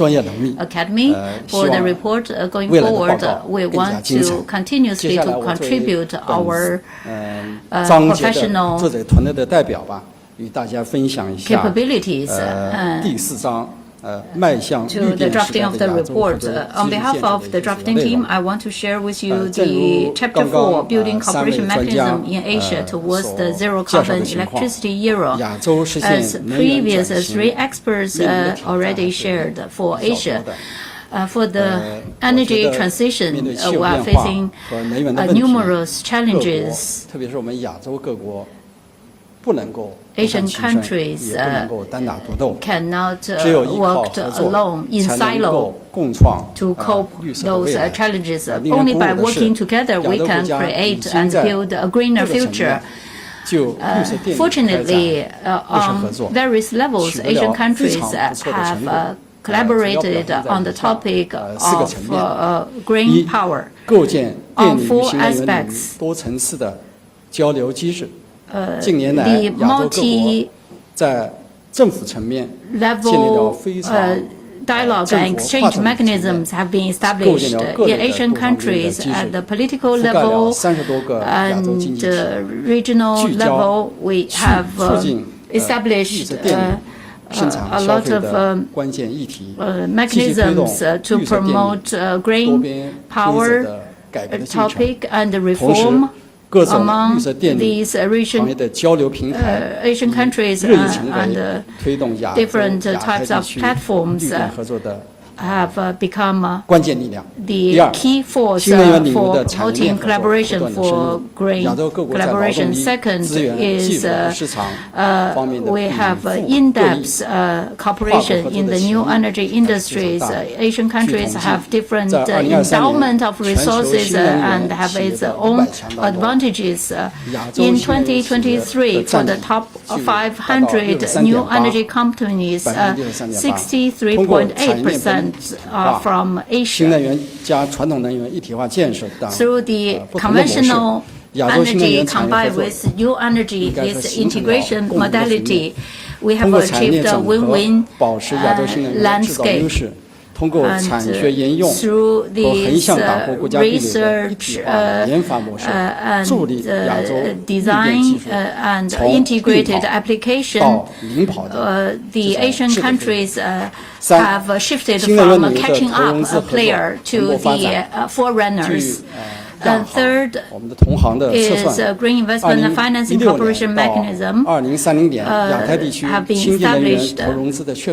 Academy for the report going forward, we want to continuously to contribute our professional capabilities to the drafting of the report. On behalf of the drafting team, I want to share with you the Chapter 4, Building Cooperation Mechanism in Asia towards the Zero Carbon Electricity Era. As previous 3 experts already shared for Asia. For the energy transition, we are facing numerous challenges. Asian countries cannot work alone in silo to cope those challenges. Only by working together we can create and build a greener future. Fortunately, on various levels, Asian countries have collaborated on the topic of green power on 4 aspects. The multi-level dialogue and exchange mechanisms have been established in Asian countries at the political level and regional level. We have established a lot of mechanisms to promote green power topic and reform among these Asian countries and different types of platforms. have become 关键力量。 the key force for promoting collaboration for green collaboration. Second is we have in-depth cooperation in the new energy industries. Asian countries have different endowment of resources and have its own advantages. In 2023, for the top 500 new energy companies, 63.8% are from Asia. Through the conventional energy combined with new energy, this integration modality, we have achieved a win-win landscape. And through these research and design and integrated application, the Asian countries have shifted from a catching up player to the forerunners. And third is Green Investment and Financing Cooperation Mechanism have been established.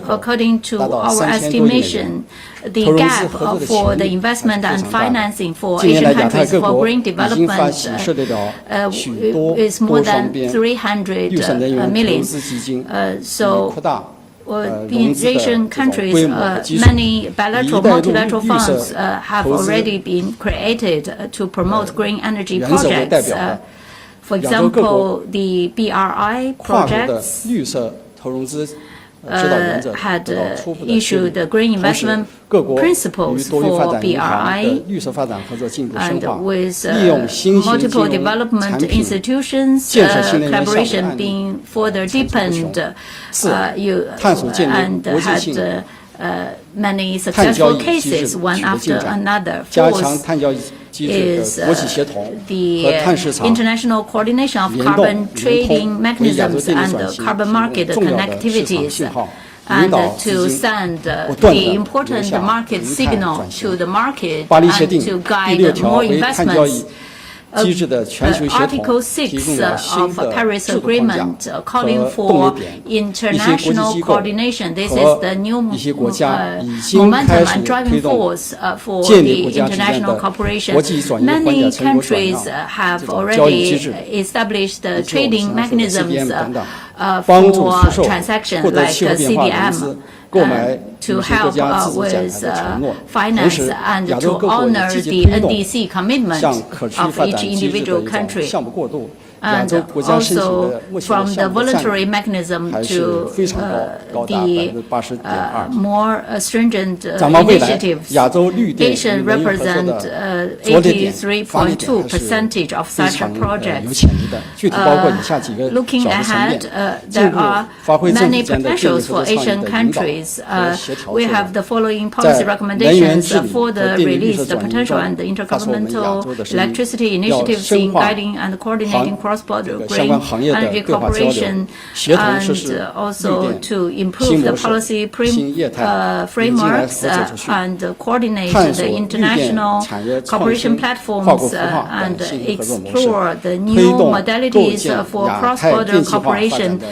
According to our estimation, the gap for the investment and financing for Asian countries for green development is more than 300 million. So in Asian countries, many bilateral, multilateral funds have already been created to promote green energy projects. For example, the BRI projects had issued the green investment principles for BRI, and with multiple development institutions, collaboration being further deepened, and had many successful cases, one after another. Fourth is the international coordination of carbon trading mechanisms and the carbon market connectivities, and to send the important market signal to the market and to guide more investments. Article 6 of Paris Agreement calling for international coordination. This is the new momentum and driving force for the international cooperation. Many countries have already established trading mechanisms for transactions like CDM. To help with finance and to honor the NDC commitment of each individual country. And also from the voluntary mechanism to the more stringent initiatives. Asia represents 83.2% of such projects. Looking ahead, there are many potentials for Asian countries. We have the following policy recommendations for the release, the potential and the intergovernmental electricity initiatives in guiding and coordinating cross-border green energy cooperation, and also to improve the policy frameworks and coordinate the international cooperation platforms and explore the new modalities for cross-border cooperation,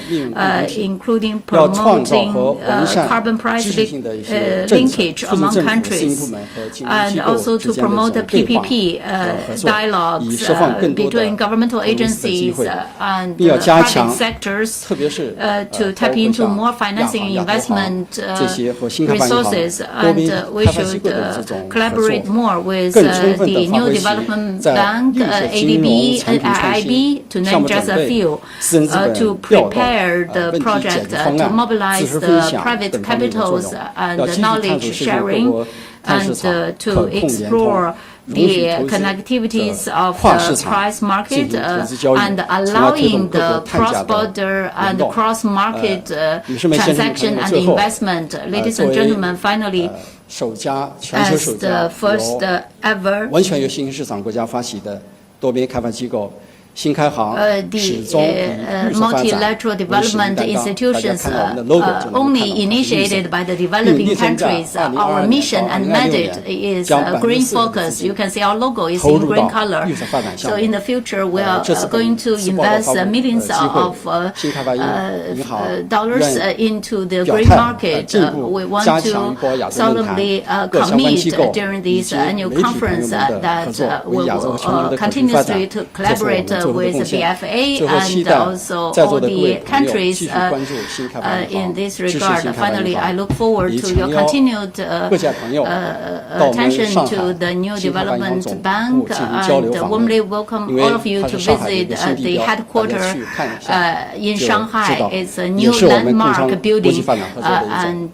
including promoting carbon price linkage among countries, and also to promote the PPP dialogues between governmental agencies and private sectors to tap into more financing and investment resources, and we should collaborate more with the New Development Bank, ADB, IIB, to name just a few, to prepare the project, to mobilize the private capitals and the knowledge sharing, and to explore the connectivities of the price market and allowing the cross-border and cross-market transaction and investment. Ladies and gentlemen, finally, as the first ever 新开行始终以绿色发展 multilateral development institutions only initiated by the developing countries. Our mission and mandate is green focus. You can see our logo is in green color. So in the future, we are going to invest millions of dollars into the green market. We want to solemnly commit during this annual conference that we will continuously to collaborate with BFA and also all the countries in this regard. Finally, I look forward to your continued attention to the new development bank and warmly welcome all of you to visit the headquarters in Shanghai. It's a new landmark building and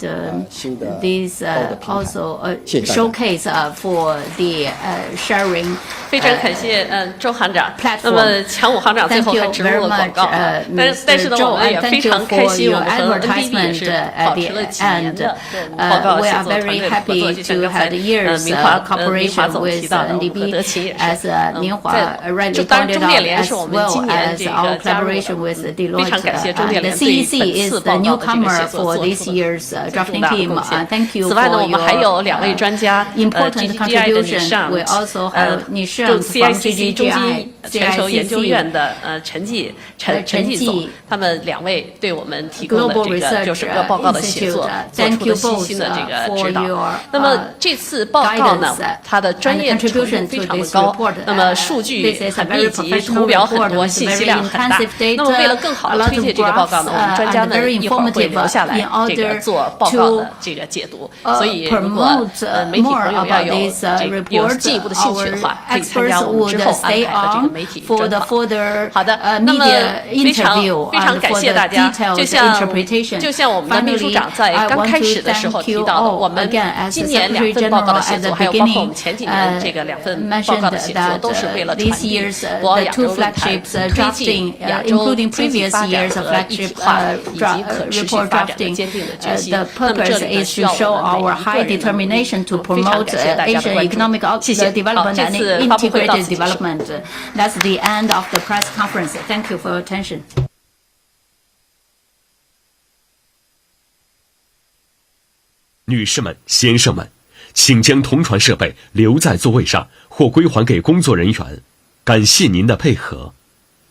this also a showcase for the sharing. 非常感谢周行长。那么强武行长最后还植入了广告，但是呢，我们也非常开心，我们和 NTV 也是保持了几年的报告协作团队合作。就像刚才明华总提到的，我们和德勤也是。当然，中电联是我们今年这个加入的，非常感谢中电联对本次报告的这个协作做出了重大的贡献。此外呢，我们还有2位专家，GGI 的李尚，就 CICC 中基全球研究院的陈继总，他们2位对我们提供了这个就是个报告的写作，做出了细心的这个指导。那么这次报告呢，它的专业程度非常的高，那么数据很密集，图表很多，信息量很大。那么为了更好的推荐这个报告呢，我们专家呢一会儿会留下来这个做报告的这个解读。所以如果媒体朋友要有进一步的兴趣的话，可以参加我们之后安排的这个媒体专访。好的，那么非常感谢大家。就像我们的秘书长在刚开始的时候提到的，我们今年2份报告的写作，还有包括我们前几年这个2份报告的写作，都是为了传递博鳌亚洲论坛，推进亚洲经济发展和一体化以及可持续发展的坚定的决心。那么这里呢，需要我们每一个人努力。非常感谢大家的关注，谢谢。好，这次发布会到此结束。That's the end of the press conference. Thank you for your attention. 女士们、先生们，请将同传设备留在座位上或归还给工作人员。感谢您的配合。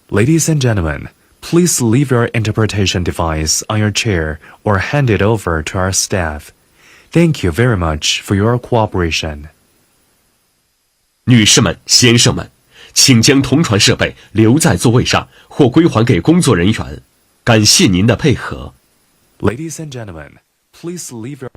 Ladies and gentlemen, please leave your interpretation device on your chair or hand it over to our staff. Thank you very much for your cooperation. 女士们、先生们，请将同传设备留在座位上或归还给工作人员。感谢您的配合。Ladies and gentlemen, please leave your